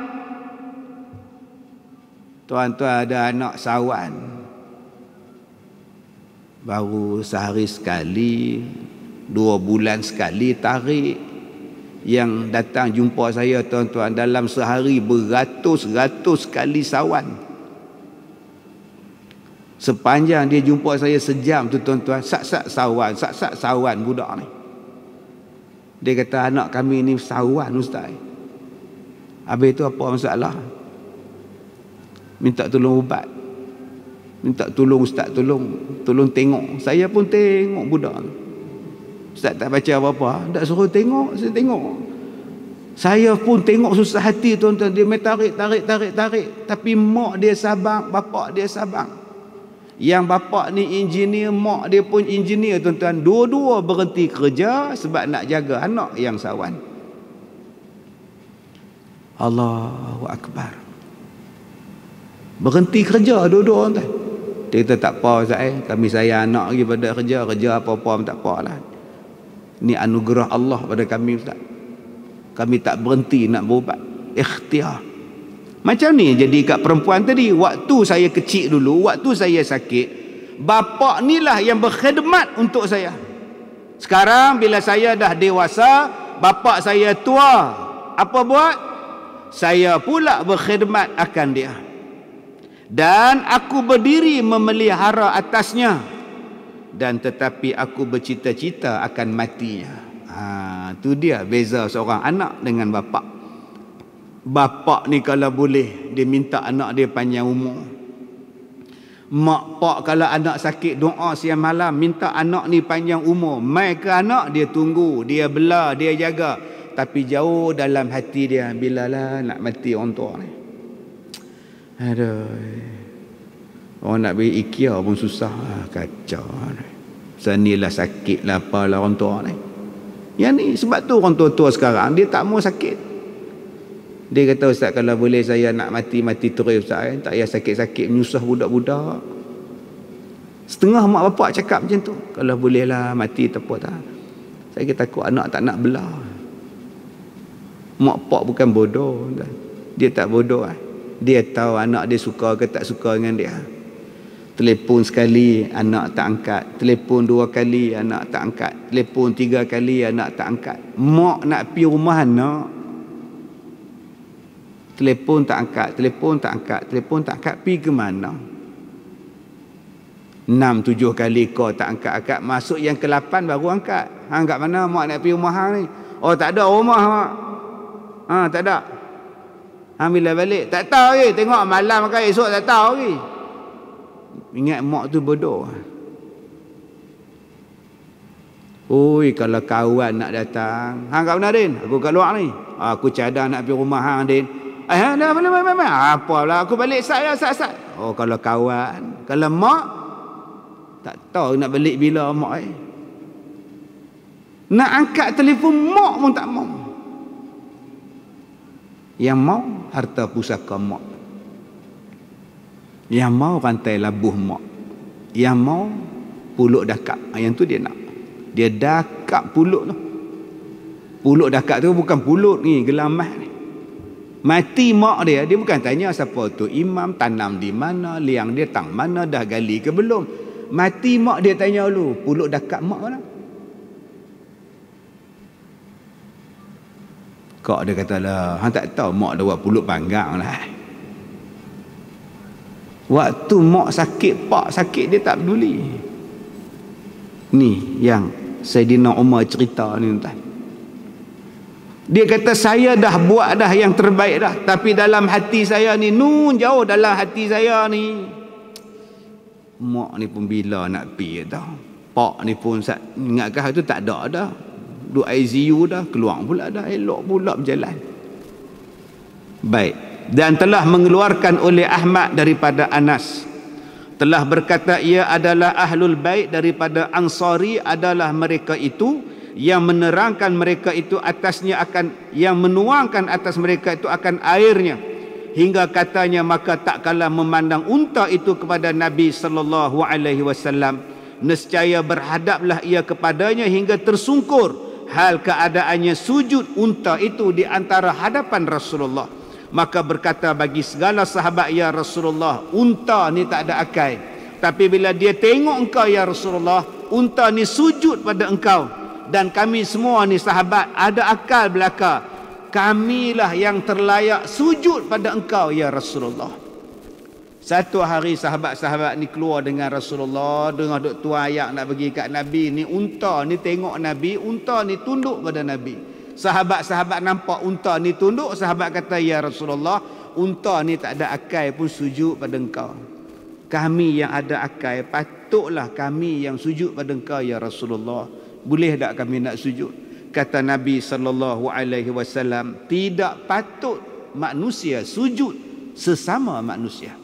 Tuan-tuan ada anak sawan, baru sehari sekali, 2 bulan sekali tarik. Yang datang jumpa saya tuan-tuan, dalam sehari beratus-ratus kali sawan. Sepanjang dia jumpa saya sejam tu tuan-tuan, sak-sak sawan budak ni. Dia kata anak kami ni sawan ustaz. Habis tu apa masalah? Minta tolong ubat. Minta tolong ustaz, tolong tengok. Saya pun tengok budak ni. Ustaz tak baca apa-apa, tak suruh tengok, saya tengok. Saya pun tengok susah hati tuan-tuan, dia main tarik. Tapi mak dia sabar, bapak dia sabar. Yang bapak ni engineer, mak dia pun engineer tuan-tuan. Dua-dua berhenti kerja sebab nak jaga anak yang sawan. Allahu Akbar. Berhenti kerja dua-dua tuan. Dia kata tak apa Ustaz, kami sayang anak lagi pada kerja apa-apa pun tak apalah. Ini anugerah Allah pada kami Ustaz. Kami tak berhenti nak berubat. Ikhtiar. Macam ni jadi kat perempuan tadi. Waktu saya kecil dulu, waktu saya sakit, bapak ni lah yang berkhidmat untuk saya. Sekarang bila saya dah dewasa, bapak saya tua, apa buat? Saya pula berkhidmat akan dia. Dan aku berdiri memelihara atasnya. Dan tetapi aku bercita-cita akan matinya. Tu dia beza seorang anak dengan bapak. Bapak ni kalau boleh dia minta anak dia panjang umur. Mak pak kalau anak sakit doa siang malam minta anak ni panjang umur. Mai ke anak dia tunggu, dia bela, dia jaga. Tapi jauh dalam hati dia, bilalah nak mati orang tua ni. Aduh. Orang nak beri IKEA pun susah. Kacau. Sanilah sakit lah apalah orang tua ni. Yang ni sebab tu orang tua-tua sekarang dia tak mau sakit. Dia kata ustaz kalau boleh saya nak mati terus ustaz, tak payah sakit-sakit menyusah budak-budak. Setengah mak bapak cakap macam tu. Kalau bolehlah mati tak apa tak. Saya takut anak tak nak belah. Mak pak bukan bodoh. Dia tak bodoh. Dia tahu anak dia suka ke tak suka dengan dia. Telefon sekali anak tak angkat, telefon 2 kali anak tak angkat, telefon 3 kali anak tak angkat. Mak nak pergi rumah anak, telefon tak angkat, telefon tak angkat, pergi ke mana? 6-7 kali kau tak angkat. Masuk yang ke-8 baru angkat. Hang kat mana mak nak pergi rumah hang ni? Oh tak ada rumah mak. Tak ada. Hang bila balik? Tak tahu lagi. Tengok malam ke esok tak tahu lagi. Ingat mak tu bodoh. Oi, kalau kawan nak datang, hang kat mana Din? Aku kat luar ni. Aku cadang nak pergi rumah hang Din. Dah boleh. Apalah aku balik sat. Oh, kalau kawan, kalau mak tak tahu nak balik bila mak nak angkat telefon mak pun tak mau. Yang mau harta pusaka mak. Yang mau rantai labuh mak. Yang mau puluk dakap. Yang tu dia nak. Dia dakap puluk tu. Puluk dakap tu bukan puluk ni, gelamah ni. Mati mak dia bukan tanya siapa tu imam, tanam di mana, liang dia tang mana, dah gali ke belum. Mati mak dia tanya dulu, puluk dakap mak mana? Kak dia kata lah, hang tak tahu mak dia buat puluk panggang lah. Waktu mak sakit, pak sakit, dia tak peduli. Ni yang Saidina Umar cerita ni tuan. Dia kata saya dah buat dah yang terbaik dah, tapi dalam hati saya ni, jauh dalam hati saya ni, mak ni pun bila nak pergi dah. Pak ni pun ingatkah itu tak ada dah. Duduk ICU dah, keluar pula dah, elok pula berjalan. Baik. Dan telah mengeluarkan oleh Ahmad daripada Anas, telah berkata ia adalah ahlul bait daripada Ansari adalah mereka itu yang menerangkan mereka itu atasnya akan, yang menuangkan atas mereka itu akan airnya, hingga katanya maka tak kalah memandang unta itu kepada Nabi sallallahu alaihi wasallam, nescaya berhadaplah ia kepadanya hingga tersungkur, hal keadaannya sujud unta itu di antara hadapan Rasulullah. Maka berkata bagi segala sahabat, ya Rasulullah, unta ni tak ada akal, tapi bila dia tengok engkau ya Rasulullah, unta ni sujud pada engkau, dan kami semua ni sahabat ada akal belaka, kamilah yang terlayak sujud pada engkau ya Rasulullah. Satu hari sahabat-sahabat ni keluar dengan Rasulullah, dengar duk tuayak nak bagi kat Nabi, ni unta ni tengok Nabi, unta ni tunduk pada Nabi. Sahabat-sahabat nampak unta ni tunduk, sahabat kata ya Rasulullah, unta ni tak ada akal pun sujud pada engkau. Kami yang ada akal, patutlah kami yang sujud pada engkau ya Rasulullah. Boleh tak kami nak sujud? Kata Nabi sallallahu alaihi wasallam, tidak patut manusia sujud sesama manusia.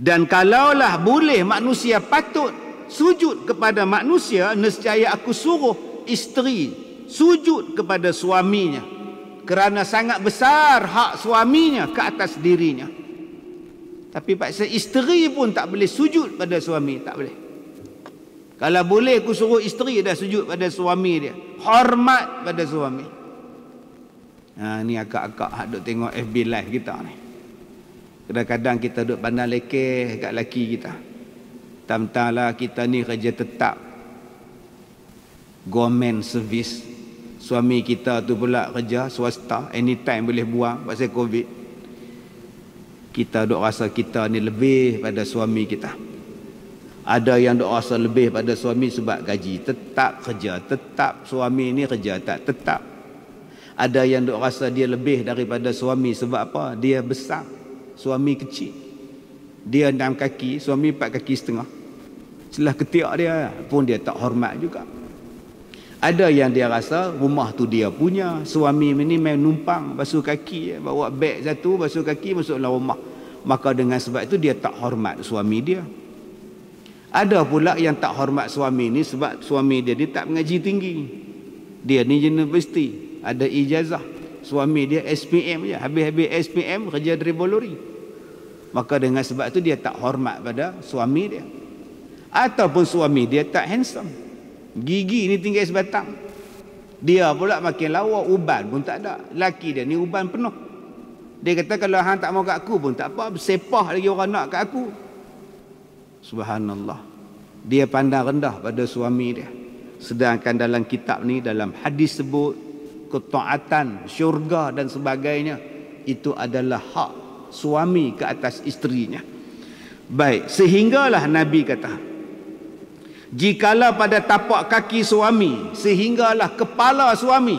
Dan kalaulah boleh manusia patut sujud kepada manusia, nescaya aku suruh isteri sujud kepada suaminya, kerana sangat besar hak suaminya ke atas dirinya. Tapi paksa isteri pun tak boleh sujud pada suami, tak boleh. Kalau boleh aku suruh isteri dah sujud pada suami dia, hormat pada suami. Ni akak-akak hak duk tengok FB live kita ni. Kadang-kadang kita duk pandang lekeh kat laki kita. Tam-tamlah kita ni kerja tetap, government service. Suami kita tu pula kerja swasta, anytime boleh buang pasal COVID. Kita duk rasa kita ni lebih pada suami kita. Ada yang duk rasa lebih pada suami sebab gaji tetap, kerja tetap, suami ni kerja tak tetap. Ada yang duk rasa dia lebih daripada suami sebab apa? Dia besar, suami kecil. Dia 6 kaki, suami 4 kaki setengah. Setelah ketiak dia pun dia tak hormat juga. Ada yang dia rasa rumah tu dia punya, suami ni main numpang basuh kaki, bawa beg satu basuh kaki masuk dalam rumah. Maka dengan sebab itu dia tak hormat suami dia. Ada pula yang tak hormat suami ni sebab suami dia ni tak mengaji tinggi. Dia ni universiti, ada ijazah. Suami dia SPM je, habis-habis SPM kerja driving lori. Maka dengan sebab itu dia tak hormat pada suami dia. Ataupun suami dia tak handsome, gigi ni tinggal sebatang, dia pula makin lawa, uban pun tak ada. Laki dia ni uban penuh. Dia kata kalau hang tak mau kat aku pun tak apa, bersepah lagi orang nak kat aku. Subhanallah. Dia pandang rendah pada suami dia. Sedangkan dalam kitab ni, dalam hadis sebut ketaatan, syurga dan sebagainya, itu adalah hak suami ke atas isterinya. Baik, sehinggalah Nabi kata, jikalau pada tapak kaki suami sehinggalah kepala suami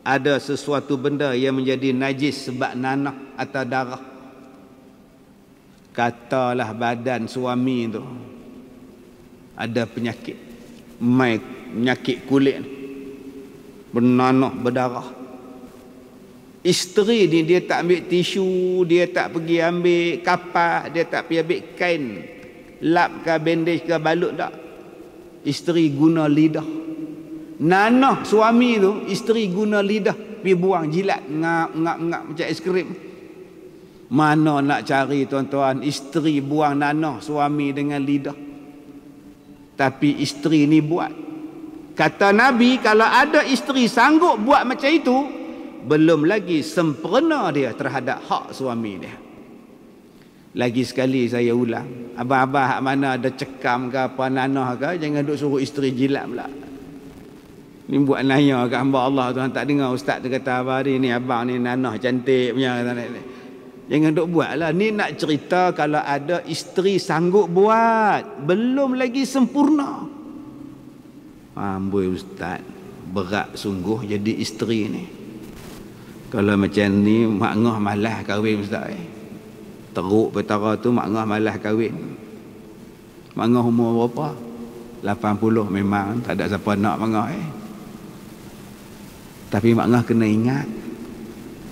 ada sesuatu benda yang menjadi najis sebab nanah atau darah, katalah badan suami tu ada penyakit, penyakit kulit, bernanah, berdarah, Isteri ni dia tak ambil tisu, dia tak pergi ambil kapak, dia tak pergi ambil kain lap ke bandage ke balut tak. Isteri guna lidah. Nanah suami tu, isteri guna lidah pergi buang, jilat ngap macam es krim. Mana nak cari tuan-tuan isteri buang nanah suami dengan lidah. Tapi isteri ni buat. Kata Nabi, kalau ada isteri sanggup buat macam itu, belum lagi sempurna dia terhadap hak suami dia. Lagi sekali saya ulang, abang-abang hak mana ada cekam ke apa nanah ke, jangan duk suruh isteri jilat pula. Ni buat naya kat hamba Allah Tuhan. Tak dengar ustaz tu kata apa ni abang ni nanah cantik punya. Jangan duk buat lah. Ni nak cerita kalau ada isteri sanggup buat, belum lagi sempurna. Amboi ustaz, berat sungguh jadi isteri ni. Kalau macam ni mak ngah malas kahwin ustaz. Teruk petara tu mak ngah malas kahwin. Mak ngah umur berapa? 80 memang tak ada siapa nak mak ngah. Tapi mak ngah kena ingat,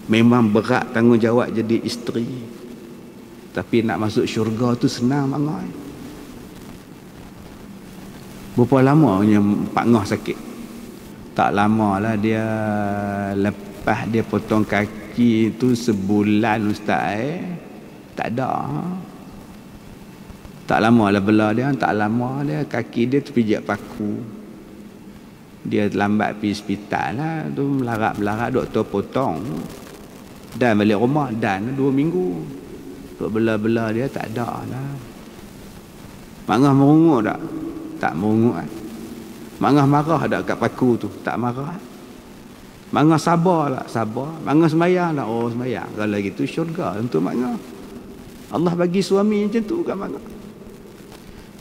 memang berat tanggungjawab jadi isteri. Tapi nak masuk syurga tu senang mak ngah. Berapa lama Pak Ngah sakit? Tak lama lah dia lepas dia potong kaki tu sebulan ustaz. Tak ada. Tak lama lah bela dia, tak lama dia kaki dia terpijak paku. Dia lambat pergi hospital lah tu, melarat-melarat doktor potong. Dan balik rumah dan 2 minggu. Duk bela-bela dia tak ada lah. Mak Ngah merungut tak? Tak merungut kan. Mak Ngah marah tak kat paku tu? Tak marah. Mak Ngah sabar lah, sabar. Mak Ngah sembahyang lah, oh sembahyang. Kalau gitu syurga untuk Mak Ngah. Allah bagi suami macam tu kat Mak Ngah.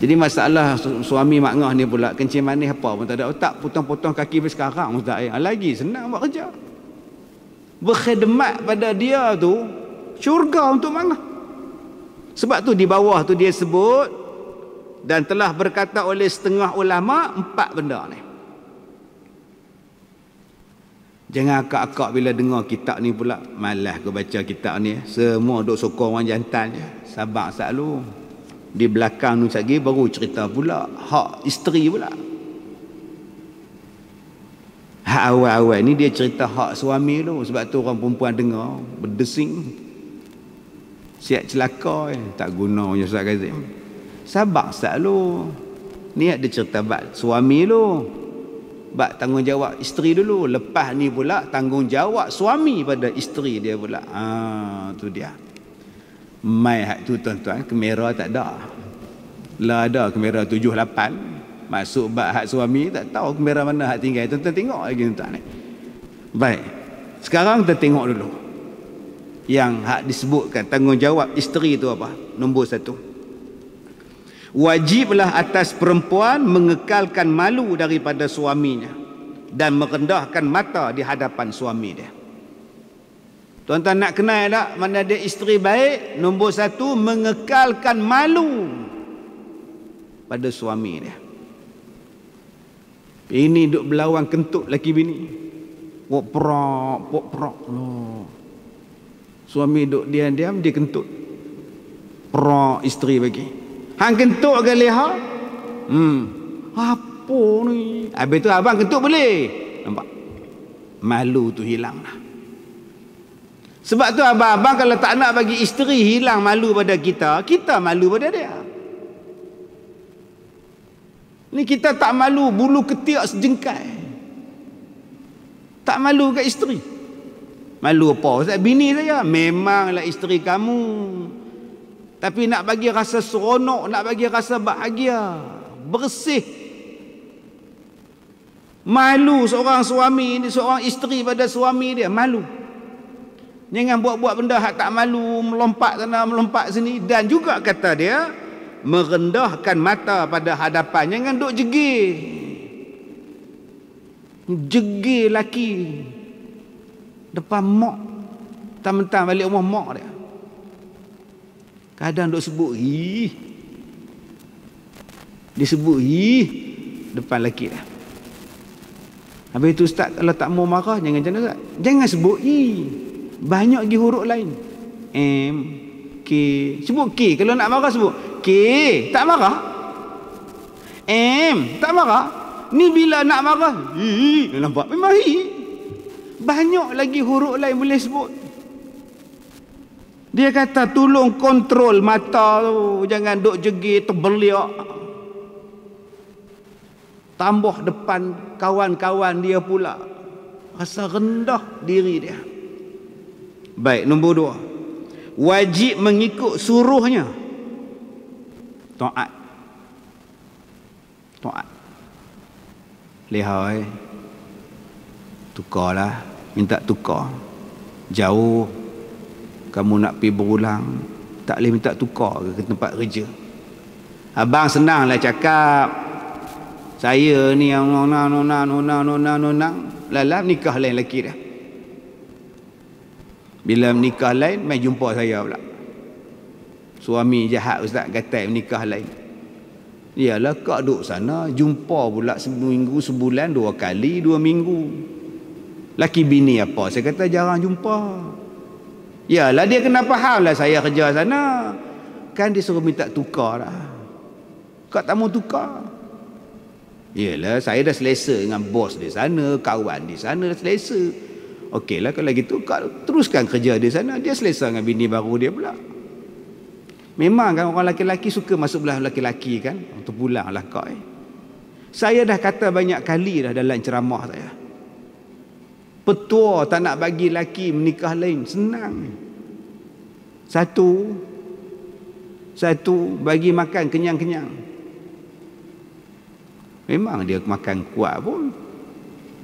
Jadi masalah suami Mak Ngah ni pula kencing manis apa pun tak ada. Tak potong-potong kaki sampai sekarang ustaz. Lagi senang buat kerja. Berkhidmat pada dia tu syurga untuk Mak Ngah. Sebab tu di bawah tu dia sebut dan telah berkata oleh setengah ulama 4 benda ni. Jangan akak-akak bila dengar kitab ni pula malas kau baca kitab ni. Semua duk sokong orang jantan je. Sabar selalu. Di belakang tu lagi baru cerita pula hak isteri pula. Hak awal-awal ni dia cerita hak suami tu. Sebab tu orang perempuan dengar berdesing. Siap celaka tak guna punya Ustaz Kazim. Sabar selalu. Ni ada cerita bab suami tu. Bab tanggungjawab isteri dulu. Lepas ni pula tanggungjawab suami pada isteri dia pula. Tu dia. Mai hak tu tuan-tuan, kamera tak ada. Lah ada kamera 78. Masuk bab hak suami tak tahu kamera mana hak tinggal. Tuan-tuan tengok lagi tuan-tuan ni. Baik. Sekarang kita tengok dulu. Yang hak disebutkan tanggungjawab isteri tu apa? Nombor 1. Wajiblah atas perempuan mengekalkan malu daripada suaminya dan merendahkan mata di hadapan suami dia. Tuan-tuan nak kenal tak mana dia isteri baik? Nombor 1, mengekalkan malu pada suami dia. Ini duk berlawan kentut laki bini. Pok prak. Suami duk diam-diam dia kentut. Prak isteri bagi. Hang kentut ke leha? Apa ni? Habis tu abang kentut boleh. Nampak? Malu tu hilang lah. Sebab tu abang-abang kalau tak nak bagi isteri hilang malu pada kita, kita malu pada dia. Ni kita tak malu bulu ketiak sejengkai. Tak malu kat isteri. Malu apa? Ustaz, bini saya memanglah isteri kamu. Tapi nak bagi rasa seronok, nak bagi rasa bahagia, bersih. Malu seorang suami ni, seorang isteri pada suami dia, malu. Jangan buat-buat benda hak tak malu, melompat sana, melompat sini. Dan juga kata dia, merendahkan mata pada hadapan. Jangan duk jegir. Jegir laki depan mak. Mentang-mentang balik rumah mak dia. Kadang duk sebut dia sebut depan laki dah. Habis tu ustaz kalau tak mau marah jangan macam mana ustaz? Jangan sebut Banyak lagi huruf lain. M, K. Sebut K. Kalau nak marah sebut K. Tak marah. M. Tak marah. Ni bila nak marah. Hi. Nampak? Memang hi. Banyak lagi huruf lain boleh sebut. Dia kata tolong kontrol mata tu. Jangan duk jegir terbeliak. Tambah depan kawan-kawan dia pula. Rasa rendah diri dia. Baik, nombor 2. Wajib mengikut suruhnya. Taat. Taat. Lihai. Tukarlah. Minta tukar. Jauh. Kamu nak pergi berulang, tak boleh minta tukar ke tempat kerja. Abang senanglah cakap. Saya ni yang nona. Lalam nikah lain lelaki dah. Bila menikah lain, mai jumpa saya pula. Suami jahat ustaz gatai menikah lain. Yalah kak duduk sana, jumpa pula seminggu, sebulan, 2 kali, 2 minggu. Laki bini apa? Saya kata jarang jumpa. Yalah dia kena faham lah saya kerja sana. Kan dia suruh minta tukar lah. Kak tak mau tukar. Yalah saya dah selesa dengan bos di sana, kawan di sana dah selesa. Okeylah kalau gitu kak teruskan kerja di sana. Dia selesa dengan bini baru dia pula. Memang kan orang lelaki-lelaki suka masuk belah lelaki-lelaki kan. Untuk pulang lah kak. Saya dah kata banyak kali dah dalam ceramah saya. Petua tak nak bagi laki menikah lain senang. Satu bagi makan kenyang-kenyang. Memang dia makan kuat pun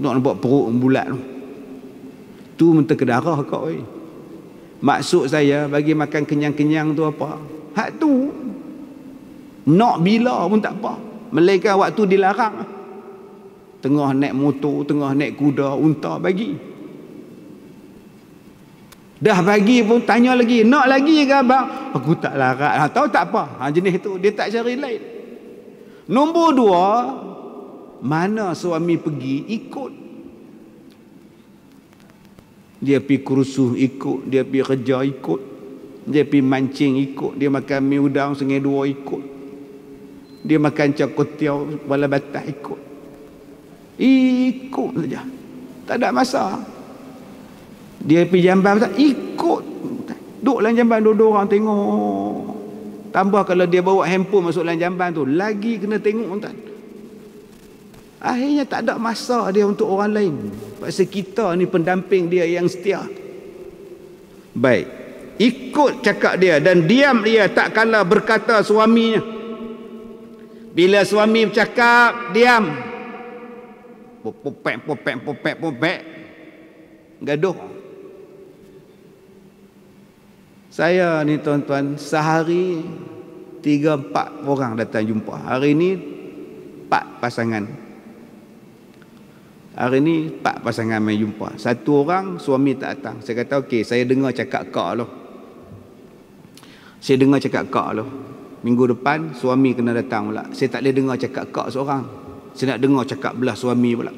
nak buat perut bulat tu mentah ke darah kau. Maksud saya bagi makan kenyang-kenyang tu apa? Hak tu nak bila pun tak apa. Melainkan waktu dilarang. Tengah naik motor, tengah naik kuda, unta bagi. Dah bagi pun tanya lagi, nak lagi ke abang? Aku tak larat. Tahu tak apa? Jenis tu dia tak cari lain. Nombor 2, mana suami pergi ikut. Dia pergi kursus ikut, dia pergi kerja ikut, dia pergi mancing ikut, dia makan mi udang sengai 2 ikut. Dia makan cakotiau kepala batas ikut. Ikut saja. Tak ada masa. Dia pergi jamban tak ikut. Duduk dalam jamban 2 orang tengok. Tambah kalau dia bawa handphone masuk dalam jamban tu lagi kena tengok tuan. Akhirnya tak ada masa dia untuk orang lain. Pasal kita ni pendamping dia yang setia. Baik. Ikut cakap dia dan diam dia tak kala berkata suaminya. Bila suami bercakap, diam. Popek. Gaduh. Saya ni tuan-tuan, sehari 3-4 orang datang jumpa. Hari ni 4 pasangan. Hari ni 4 pasangan main jumpa. 1 orang suami tak datang. Saya kata okey, saya dengar cakap kak loh. Minggu depan suami kena datang pula. Saya tak boleh dengar cakap kak seorang. Saya nak dengar cakap belah suami pula.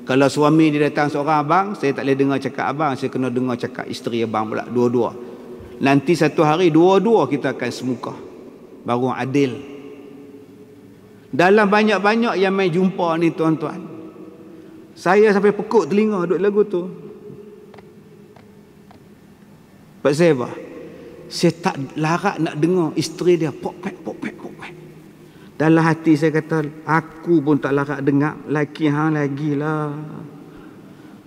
Kalau suami dia datang seorang abang, saya tak boleh dengar cakap abang. Saya kena dengar cakap isteri abang pula. Dua-dua. Nanti satu hari dua-dua kita akan semuka. Baru adil. Dalam banyak-banyak yang main jumpa ni tuan-tuan. Saya sampai pekuk telinga duduk lagu tu. Sebab saya apa? Saya tak larat nak dengar isteri dia pok-pek. Dalam hati saya kata, aku pun tak larat dengar. Laki hang lagi lah.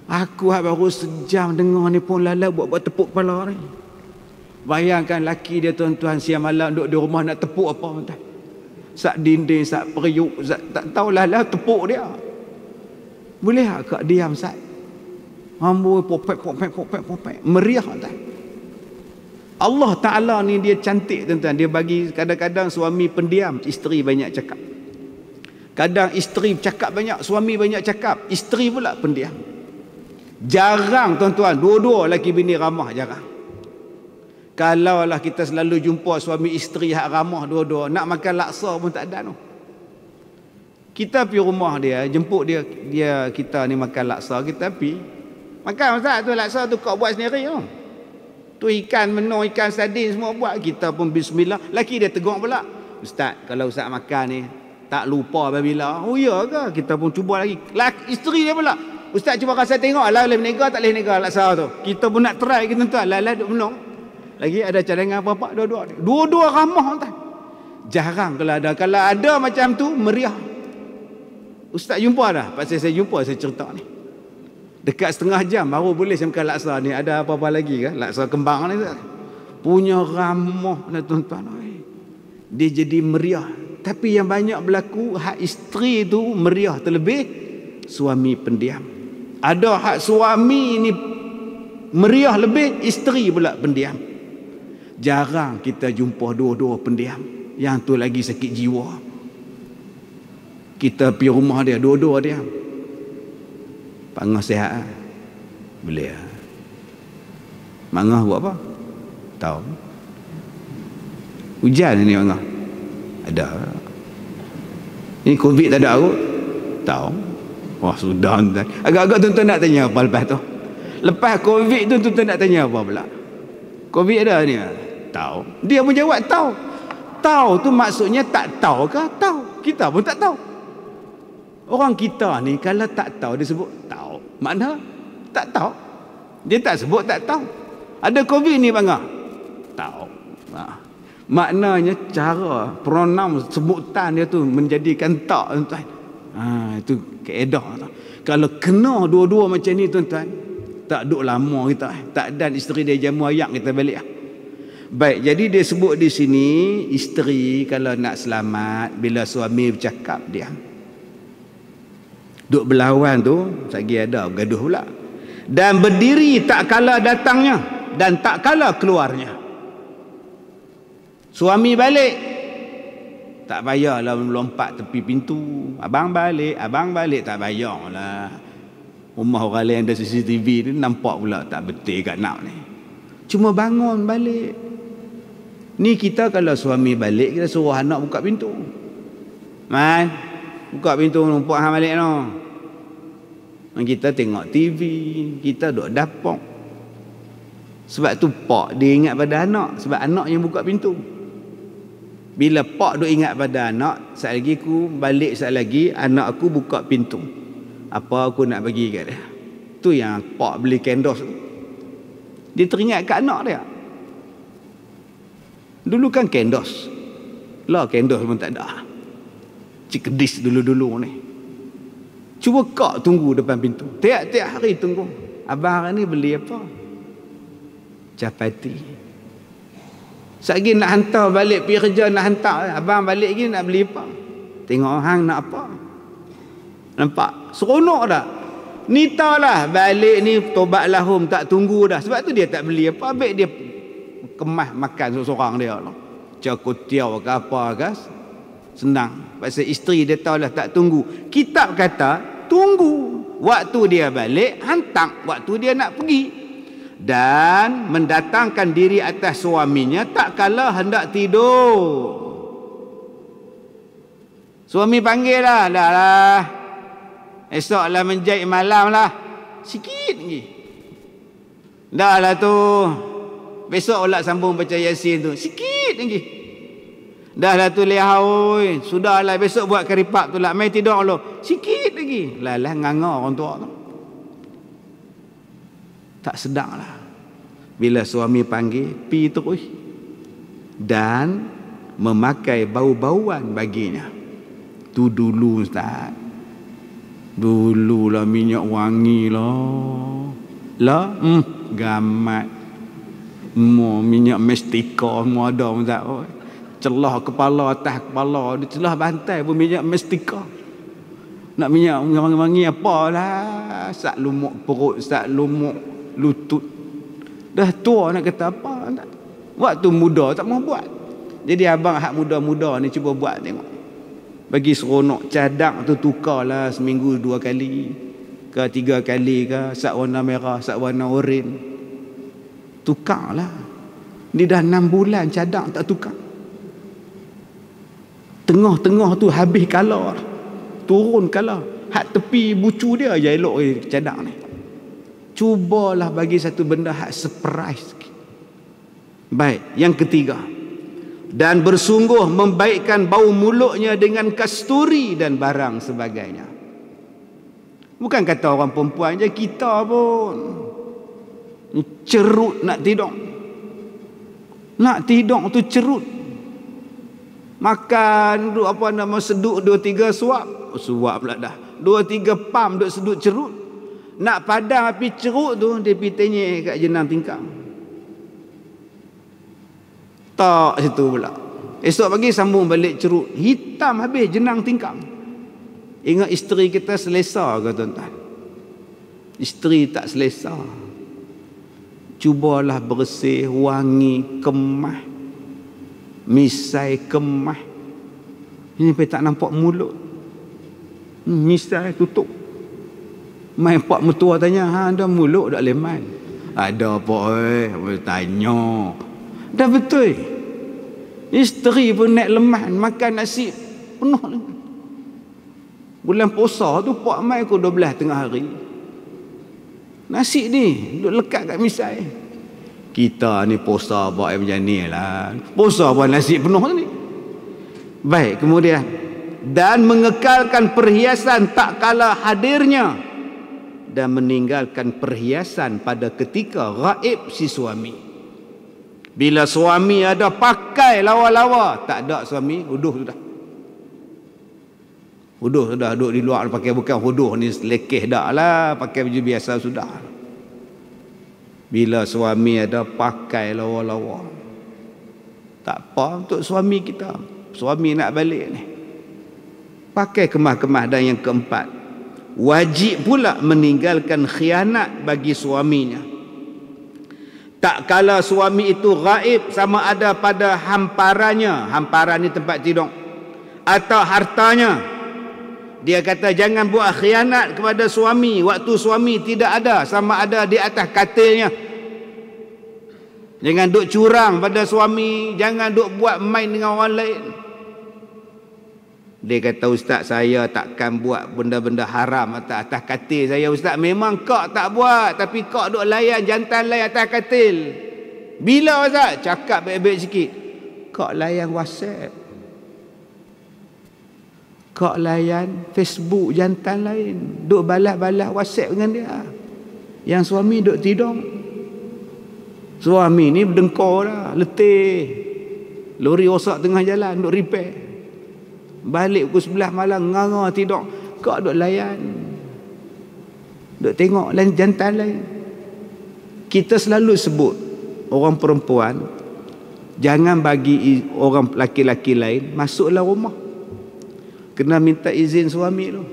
Aku baru sejam dengar ni pun lala buat tepuk kepala ni. Bayangkan laki dia tuan-tuan siang malam duduk di rumah nak tepuk apa tuan. Sak dinding, sak periuk, tak tahulah lah tepuk dia. Boleh tak kak diam sat? Amboi popek. Meriah tuan. Allah Ta'ala ni dia cantik tuan-tuan. Dia bagi kadang-kadang suami pendiam, isteri banyak cakap. Kadang isteri cakap banyak, suami banyak cakap, isteri pula pendiam. Jarang tuan-tuan, dua-dua laki bini ramah jarang. Kalaulah kita selalu jumpa suami isteri hak ramah dua-dua, nak makan laksa pun tak ada no. Kita pergi rumah dia, jemput dia kita ni makan laksa, kita pergi. Makan ustaz tu laksa tu kau buat sendiri tu. Tu ikan menor, ikan sardin semua buat. Kita pun bismillah. Laki dia tegur pula. Ustaz, kalau Ustaz makan ni tak lupa apabila. Oh ya ke? Kita pun cuba lagi. Isteri dia pula. Ustaz cuba rasa tengok lah boleh menega tak boleh menega laksa tu. Kita pun nak try kita tuan. Lah duk menong. Lagi ada cadangan apa-apa dua-dua. Dua-dua ramah tuan. Jarang kalau ada. Kalau ada macam tu meriah. Ustaz jumpa dah. Pasal saya jumpa saya cerita ni. Dekat setengah jam baru boleh saya makan laksa ni. Ada apa-apa lagi ke? Laksa kembang ni. Punya ramah lah tuan-tuan. Dia jadi meriah. Tapi yang banyak berlaku, hak isteri tu meriah terlebih suami pendiam. Ada hak suami ni meriah lebih, isteri pula pendiam. Jarang kita jumpa dua-dua pendiam. Yang tu lagi sakit jiwa. Kita pergi rumah dia, dua-dua dia. Pangah sihat boleh. Mangah buat apa? Tahu. Hujan ni mangah. Ada. Ni Covid tak ada kot. Tahu. Wah sudah tuan. Agak-agak tuan-tuan nak tanya apa lepas tu? Lepas Covid tu tuan-tuan nak tanya apa pula? Covid ada ni? Tahu. Dia pun jawab tahu. Tahu tu maksudnya tak tahu ke? Tahu. Kita pun tak tahu. Orang kita ni kalau tak tahu dia sebut tahu. Makna tak tahu. Dia tak sebut tak tahu. Ada Covid ni bangga. Tahu. Maknanya cara pronoun sebutan dia tu menjadikan tak tuan-tuan. Itu kaedah tu. Kalau kena dua-dua macam ni tuan-tuan, tak duk lama kita. Tak dan isteri dia jamu ayak kita balik. Baik, jadi dia sebut di sini isteri kalau nak selamat bila suami bercakap dia. Duk berlawan tu, sagi ada bergaduh pula. Dan berdiri tak kala datangnya dan tak kala keluarnya. Suami balik, tak payahlah melompat tepi pintu. Abang balik tak payahlah. Rumah orang lain ada CCTV ni nampak pula tak betul kat nak ni. Cuma bangun balik. Ni kita kalau suami balik kita suruh anak buka pintu. Man, buka pintu nampak hang balik no. Kita tengok TV, kita duduk dapur. Sebab tu pak dia ingat pada anak, sebab anak yang buka pintu. Bila pak duk ingat pada anak, sekali lagi aku balik sekali lagi, anak aku buka pintu. Apa aku nak bagi kat dia? Tu yang pak beli kendos tu. Dia teringat kat anak dia. Dulu kan kendos. Lah kendos pun tak ada. Cikedis dulu-dulu ni. Cuba kak tunggu depan pintu. Tiap-tiap hari tunggu. Abang hari ni beli apa? Capati. Sekali nak hantar balik pergi kerja nak hantar. Abang balik lagi nak beli apa? Tengok hang nak apa? Nampak? Seronok dah. Ni tahulah balik ni tobat lahum tak tunggu dah. Sebab tu dia tak beli apa. Habis dia kemas makan seorang dia lah. Cakutiau ke apa ke. Senang. Pasal isteri dia tahulah tak tunggu. Kitab kata tunggu. Waktu dia balik hantar. Waktu dia nak pergi. Dan mendatangkan diri atas suaminya tak kala hendak tidur. Suami panggil lah. Dah lah. Esoklah menjahit malam lah. Sikit lagi. Dah lah tu. Besok pula sambung baca Yasin tu. Sikit lagi. Dah lah tu lehau. Sudahlah besok buat karipap tu lah. Main tidur dulu. Sikit lagi. Lah nganga orang tua tu. Tak sedang lah. Bila suami panggil, pi terus. Dan memakai bau-bauan baginya. Tu dulu Ustaz. Dululah minyak wangi lah. Lah, gamat. Semua minyak mestika semua ada Ustaz. Celah kepala, atas kepala. Dia celah bantai pun minyak mestika. Nak minyak wangi apalah. Sak lumuk perut, sak lumuk lutut. Dah tua nak kata apa. Waktu muda tak mau buat. Jadi abang hak muda-muda ni cuba buat tengok. Bagi seronok. Cadak tu tukarlah seminggu 2 kali ke 3 kali ke. Sak warna merah, sak warna oranye. Tukarlah. Ni dah 6 bulan cadak tak tukar. Tengah-tengah tu habis kalar. Turun kalar. Hak tepi bucu dia je elok cadak ni. Cubalah bagi satu benda hak surprise. Baik, yang ketiga, dan bersungguh membaikkan bau mulutnya dengan kasturi dan barang sebagainya. Bukan kata orang perempuan je, kita pun cerut nak tidur. Nak tidur tu cerut. Makan duk apa nama seduk 2-3 suap. Suap pula dah. 2-3 pam duk seduk cerut. Nak padang api cerut tu dia pergi tenyek kat jenang tingkang. Tak situ pula. Esok pagi sambung balik cerut. Hitam habis jenang tingkang. Ingat isteri kita selesa ke tuan-tuan? Isteri tak selesa. Cubalah bersih, wangi, kemah. Misai kemah. Ini sampai tak nampak mulut. Misai tutup. Mai pak mertua tanya, ada mulut tak leman? Ada apa tanya. Dah betul. Isteri pun naik lemah, makan nasi penuh lagi. Bulan puasa tu pak mai aku 12 tengah hari. Nasi ni duk lekat kat misai. Kita ni puasa buat macam ni lah. Puasa buat nasi penuh ni. Baik, kemudian dan mengekalkan perhiasan tak kala hadirnya dan meninggalkan perhiasan pada ketika gaib si suami. Bila suami ada pakai lawa-lawa, tak ada suami, huduh sudah. Huduh sudah, duduk di luar pakai, bukan huduh ni lekeh dah lah, pakai baju biasa sudah. Bila suami ada pakai lawa-lawa, tak apa untuk suami kita. Suami nak balik ni, pakai kemah-kemah. Dan yang keempat, wajib pula meninggalkan khianat bagi suaminya. Tak kala suami itu gaib, sama ada pada hamparannya, hamparan ni tempat tidur, atau hartanya. Dia kata jangan buat khianat kepada suami waktu suami tidak ada, sama ada di atas katilnya. Jangan duk curang pada suami, jangan duk buat main dengan orang lain. Dia kata, ustaz, saya takkan buat benda-benda haram atas katil saya, ustaz. Memang kak tak buat, tapi kak duk layan jantan lain atas katil. Bila, ustaz? Cakap baik-baik sikit. Kak layan WhatsApp, kak layan Facebook jantan lain, duk balas-balas WhatsApp dengan dia. Yang suami duk tidur. Suami ni berdengkar dah, letih. Lori rosak tengah jalan, duk repair. Balik pukul 11 malam, nganga tidur. Kak duk layan, duk tengok lain jantan lain. Kita selalu sebut orang perempuan, jangan bagi orang laki-laki lain masuklah rumah. Kena minta izin suami tu.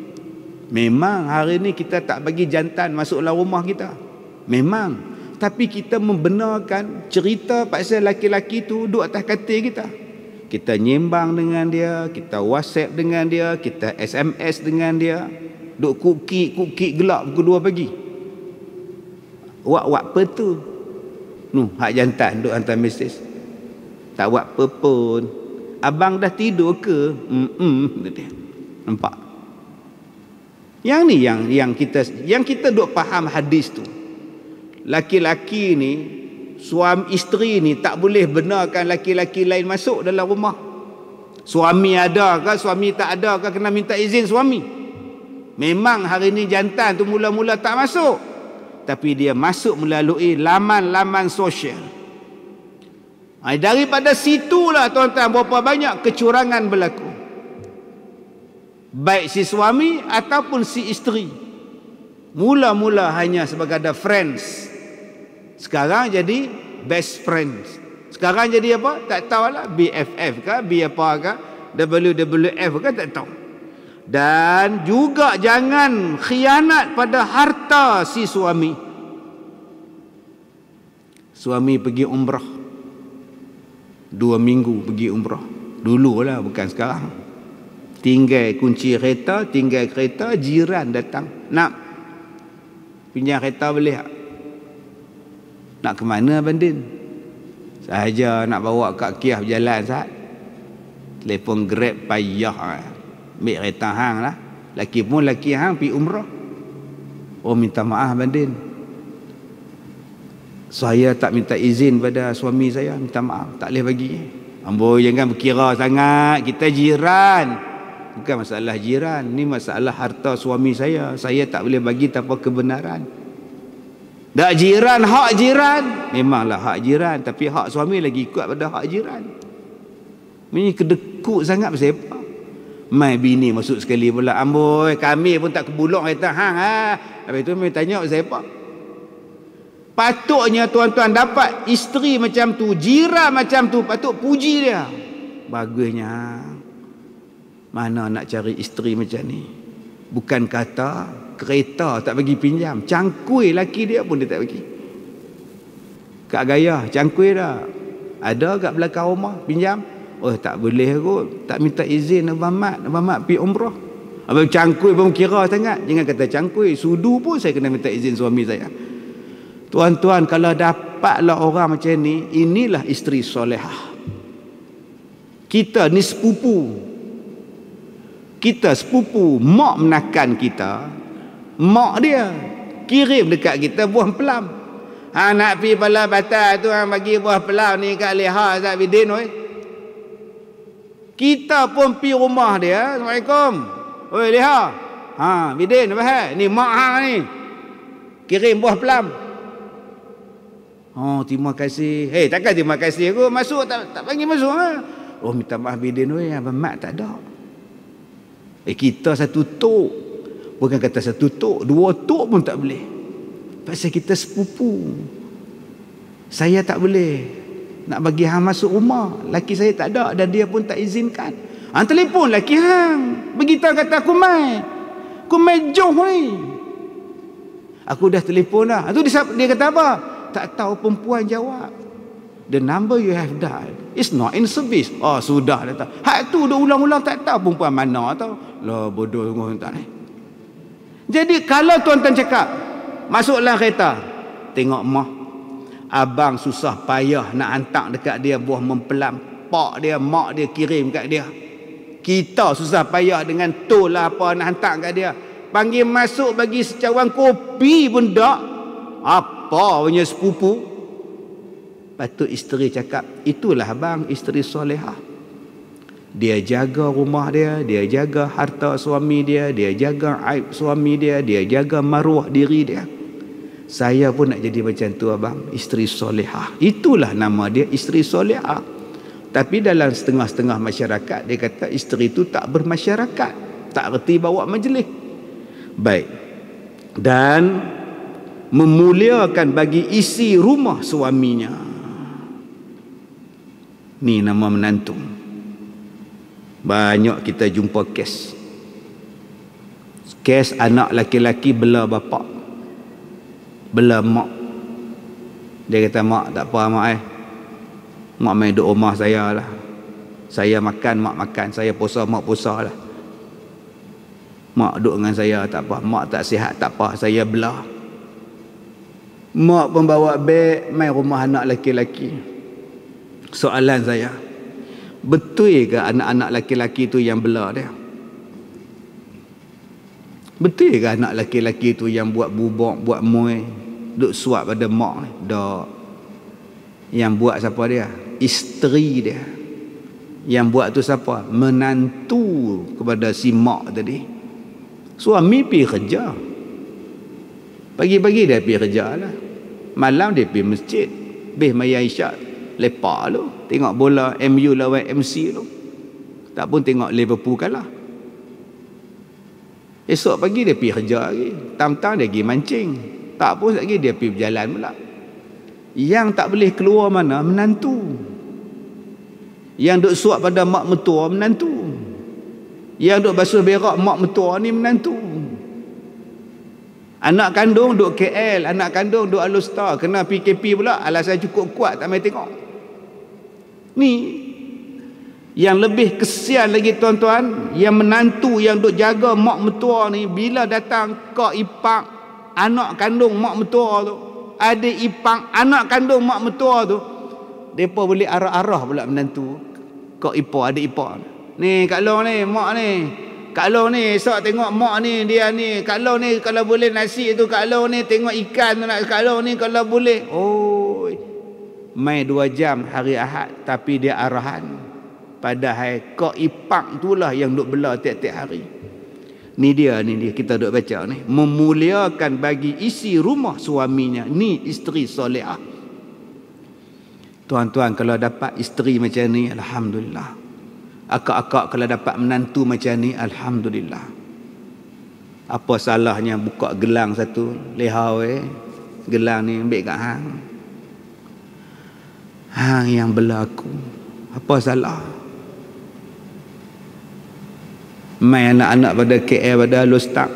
Memang hari ni kita tak bagi jantan masuklah rumah kita. Memang. Tapi kita membenarkan cerita pasal laki-laki tu duduk atas katil kita. Kita nyembang dengan dia, kita WhatsApp dengan dia, kita SMS dengan dia. Duk kukik gelap pukul 2 pagi. Wak apa tu? Hak jantan duk hantar mesej. Tak buat apa pun. Abang dah tidur ke? Nampak? Yang ni yang kita duk faham hadis tu. Laki-laki ni, suami isteri ni tak boleh benarkan laki-laki lain masuk dalam rumah. Suami ada ke, suami tak ada ke, kena minta izin suami. Memang hari ni jantan tu mula-mula tak masuk, tapi dia masuk melalui laman-laman sosial. Daripada situlah tuan-tuan berapa banyak kecurangan berlaku, baik si suami ataupun si isteri. Mula-mula hanya sebagai friends, sekarang jadi best friends. Sekarang jadi apa? Tak tahulah, BFF ke, B apa ke, WWF ke, tak tahu. Dan juga jangan khianat pada harta si suami. Suami pergi umrah, 2 minggu pergi umrah. Dulu lah, bukan sekarang. Tinggal kunci kereta, jiran datang, nak pinjam kereta boleh tak? Nak ke mana Abang Din? Sahaja nak bawa Kak Kiah berjalan saat. Telefon Grab payah. Ambil kereta hang lah. Laki hang pergi umrah. Oh, minta maaf Abang Din, Saya tak minta izin pada suami saya, minta maaf, tak boleh bagi. Amboi, jangan berkira sangat, kita jiran. Bukan masalah jiran, ni masalah harta suami saya. Saya tak boleh bagi tanpa kebenaran. Tak jiran, hak jiran. Memanglah hak jiran, tapi hak suami lagi kuat pada hak jiran. Ini kedekut sangat pasal apa? Mai bini masuk sekali pula, amboi, kami pun tak kebulung kata hang ah. Habis tu mai tanya pasal apa? Patutnya tuan-tuan dapat isteri macam tu, jiran macam tu, patut puji dia. Bagusnya. Mana nak cari isteri macam ni? Bukan kata kereta tak bagi pinjam, cangkui laki dia pun dia tak bagi. Kak Gaya cangkui dah. Ada kat belakang rumah pinjam. Oh tak boleh kot, tak minta izin Abang Mat pergi umrah. Abang cangkui pun kira sangat. Jangan kata cangkui, sudu pun saya kena minta izin suami saya. Tuan-tuan, kalau dapatlah orang macam ni, inilah isteri solehah. Kita ni sepupu. Kita sepupu, mak menakan kita, mak dia kirim dekat kita buah pelam. Ha, nak pergi pala batal tu, hang bagi buah pelam ni kat Leha Azad Bidin. Oi. Kita pun pergi rumah dia. Assalamualaikum. Oi Leha. Ha, Bidin apa ni mak hang ni. Kirim buah pelam. Oh, terima kasih. Hei, takkan terima kasih aku masuk tak panggil masuk ah. Oh, minta maaf Bidin oi, Abang Mat tak ada. Kita satu tok. Bukan kata satu tok, dua tok pun tak boleh. Pasal kita sepupu. Saya tak boleh nak bagi hang masuk rumah. Laki saya tak ada dan dia pun tak izinkan. Hang telefon laki hang. Beritahu kata aku mai jauh ni. Aku dah telefon dah. Tu dia kata apa? Tak tahu perempuan jawab. The number you have dialed is not in service. Oh, sudah dah tahu. Hak tu dah ulang-ulang tak tahu perempuan mana tahu. Lah bodoh sungguh tak ni. Jadi kalau tuan-tuan cakap masuklah kereta, tengok mah abang susah payah nak hantar dekat dia buah mempelam. Pak dia, mak dia kirim kat dia. Kita susah payah dengan tol lah apa nak hantar kat dia. Panggil masuk bagi secawan kopi pun tak. Apa punya sepupu? Patut isteri cakap, itulah abang isteri solehah. Dia jaga rumah dia, dia jaga harta suami dia, dia jaga aib suami dia, dia jaga maruah diri dia. Saya pun nak jadi macam tu abang, isteri solehah. Itulah nama dia, isteri solehah. Tapi dalam setengah-setengah masyarakat, dia kata isteri itu tak bermasyarakat, tak reti bawa majlis. Baik. Dan memuliakan bagi isi rumah suaminya. Ni nama menantu. Banyak kita jumpa kes anak laki-laki bela bapak, bela mak. Dia kata mak tak apa mak mak main duduk rumah saya lah. Saya makan mak makan, saya puasa mak puasa lah. Mak duduk dengan saya tak apa, mak tak sihat tak apa, saya bela. Mak pun bawa beg main rumah anak laki-laki. Soalan saya, betul ke anak-anak laki-laki tu yang bela dia? Betul ke anak laki-laki tu yang buat bubuk, buat muai, duk suap pada mak ni? Tak. Yang buat siapa dia? Isteri dia. Yang buat tu siapa? Menantu kepada si mak tadi. Suami pergi kerja. Pagi-pagi dia pergi kerja lah. Malam dia pergi masjid. Bih maya isyak. Lepak lu. Tengok bola MU lawan MC lu. Tak pun tengok Liverpool kalah. Esok pagi dia pergi kerja lagi. Tam-tam dia pergi mancing. Tak pun lagi dia pergi berjalan pula. Yang tak boleh keluar mana? Menantu. Yang duk suap pada mak mertua menantu. Yang duk basuh berak mak mertua ni menantu. Anak kandung duk KL, anak kandung duk Alustar, kena PKP pula, alasan cukup kuat tak main tengok. Ni yang lebih kesian lagi tuan-tuan, yang menantu yang duk jaga mak mertua ni, bila datang kak ipar anak kandung mak mertua tu, adik ipar anak kandung mak mertua tu, depa boleh arah-arah pula menantu kak ipar adik ipar. Ni Kak Long ni, mak ni. Kak Long ni esok tengok mak ni, dia ni. Kak Long ni kalau boleh nasi tu, Kak Long ni tengok ikan tu nak Kak Long ni kalau boleh. Oh, mai 2 jam hari Ahad tapi dia arahan. Padahal kau ipang itulah yang duk bela tiap-tiap hari. Ni dia kita duk baca ni. Memuliakan bagi isi rumah suaminya. Ni isteri solehah. Tuan-tuan kalau dapat isteri macam ni, alhamdulillah. Akak-akak kalau dapat menantu macam ni, alhamdulillah. Apa salahnya buka gelang satu, lehau gelang ni ambil kat hang. Hang yang bela aku. Apa salah? Mai anak-anak pada KL pada Lostak.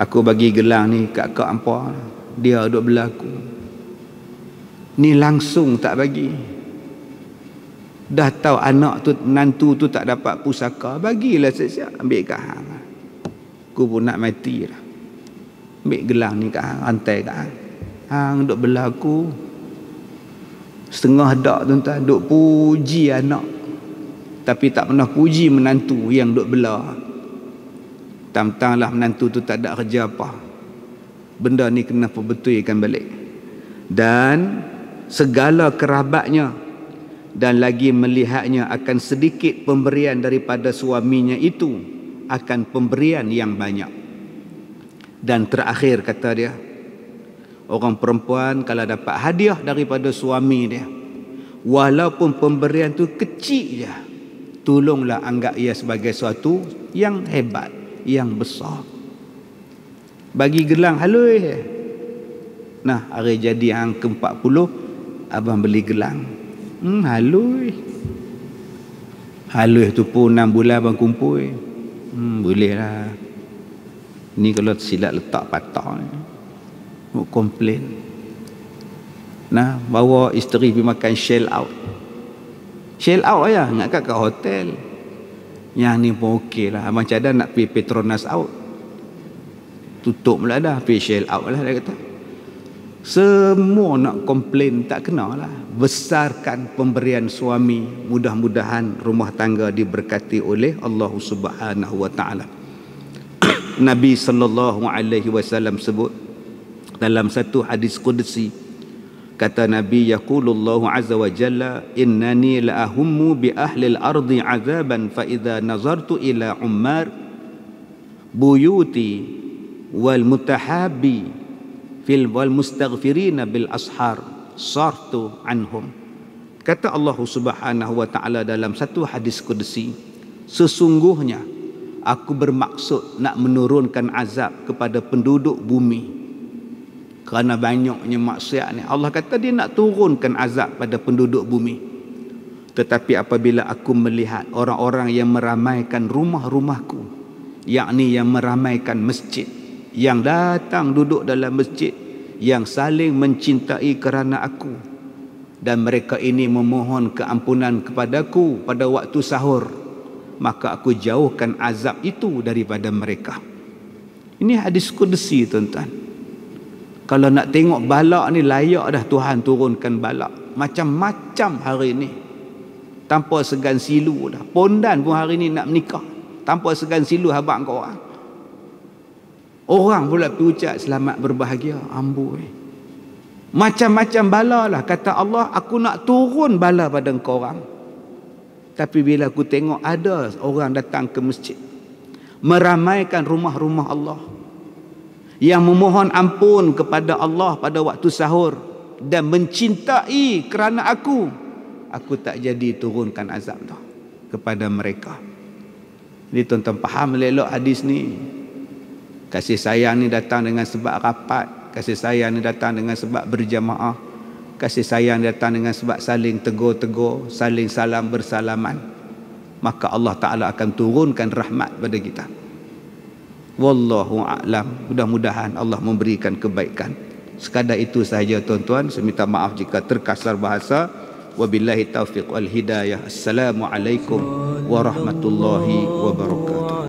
Aku bagi gelang ni kat kak hampa. Dia duk bela aku. Ni langsung tak bagi. Dah tahu anak tu, menantu tu tak dapat pusaka, bagilah siap-siap ambil kat hang. Aku pun nak mati lah. Ambil gelang ni kat hang, hantai kat hang. Hang duk bela aku. Setengah dak tuan-tuan, duk puji anak. Tapi tak pernah puji menantu yang duk bela. Tam-tamlah menantu tu tak ada kerja apa. Benda ni kena perbetulkan balik. Dan segala kerabatnya dan lagi melihatnya akan sedikit pemberian daripada suaminya itu akan pemberian yang banyak. Dan terakhir kata dia, orang perempuan kalau dapat hadiah daripada suami dia, walaupun pemberian tu kecil je, tolonglah anggap ia sebagai suatu yang hebat, yang besar. Bagi gelang halus. Nah, hari jadi hang ke-40 abang beli gelang. Halus. Halus tu pun 6 bulan abang kumpul. Boleh lah. Ni kalau silap letak patah ni. Mau komplain. Nah, bawa isteri pergi makan shell out. Shell out aja, nak kat hotel. Yang ni pun okey lah. Abang cadang nak pergi Petronas out. Tutup pula dah, pergi shell out lah dia kata. Semua nak komplain tak kena lah. Besarkan pemberian suami. Mudah-mudahan rumah tangga diberkati oleh Allah Subhanahu wa taala. Nabi sallallahu alaihi wasallam sebut dalam satu hadis qudsi, kata Nabi, yaqulullahu azza wa jalla, innani la ahummu bi ahli al-ardi azaban fa idza nazartu ila ummar buyuti wal mutahabbi fil wal mustaghfirina bil ashar sartu anhum. Kata Allah Subhanahu wa taala dalam satu hadis qudsi, sesungguhnya aku bermaksud nak menurunkan azab kepada penduduk bumi kerana banyaknya maksiat ni. Allah kata dia nak turunkan azab pada penduduk bumi. Tetapi apabila aku melihat orang-orang yang meramaikan rumah-rumahku, yakni yang meramaikan masjid, yang datang duduk dalam masjid, yang saling mencintai kerana aku, dan mereka ini memohon keampunan kepadaku pada waktu sahur, maka aku jauhkan azab itu daripada mereka. Ini hadis qudsi tuan-tuan. Kalau nak tengok balak ni, layak dah Tuhan turunkan balak macam-macam hari ni, tanpa segan silu dah. Pondan pun hari ni nak menikah tanpa segan silu habaq kau orang. Orang pula pergi ucap selamat berbahagia. Amboi, macam-macam bala lah. Kata Allah, aku nak turun bala pada kau orang. Tapi bila aku tengok ada orang datang ke masjid, meramaikan rumah-rumah Allah, yang memohon ampun kepada Allah pada waktu sahur dan mencintai kerana aku tak jadi turunkan azab tu kepada mereka. Jadi tuan-tuan faham elok hadis ni. Kasih sayang ni datang dengan sebab rapat, kasih sayang ni datang dengan sebab berjamaah, kasih sayang ni datang dengan sebab saling tegur-tegur, saling salam bersalaman. Maka Allah Ta'ala akan turunkan rahmat pada kita. Wallahu a'lam. Mudah-mudahan Allah memberikan kebaikan. Sekadar itu sahaja tuan-tuan. Saya minta maaf jika terkasar bahasa. Wabillahi taufiq wal hidayah. Assalamualaikum warahmatullahi wabarakatuh.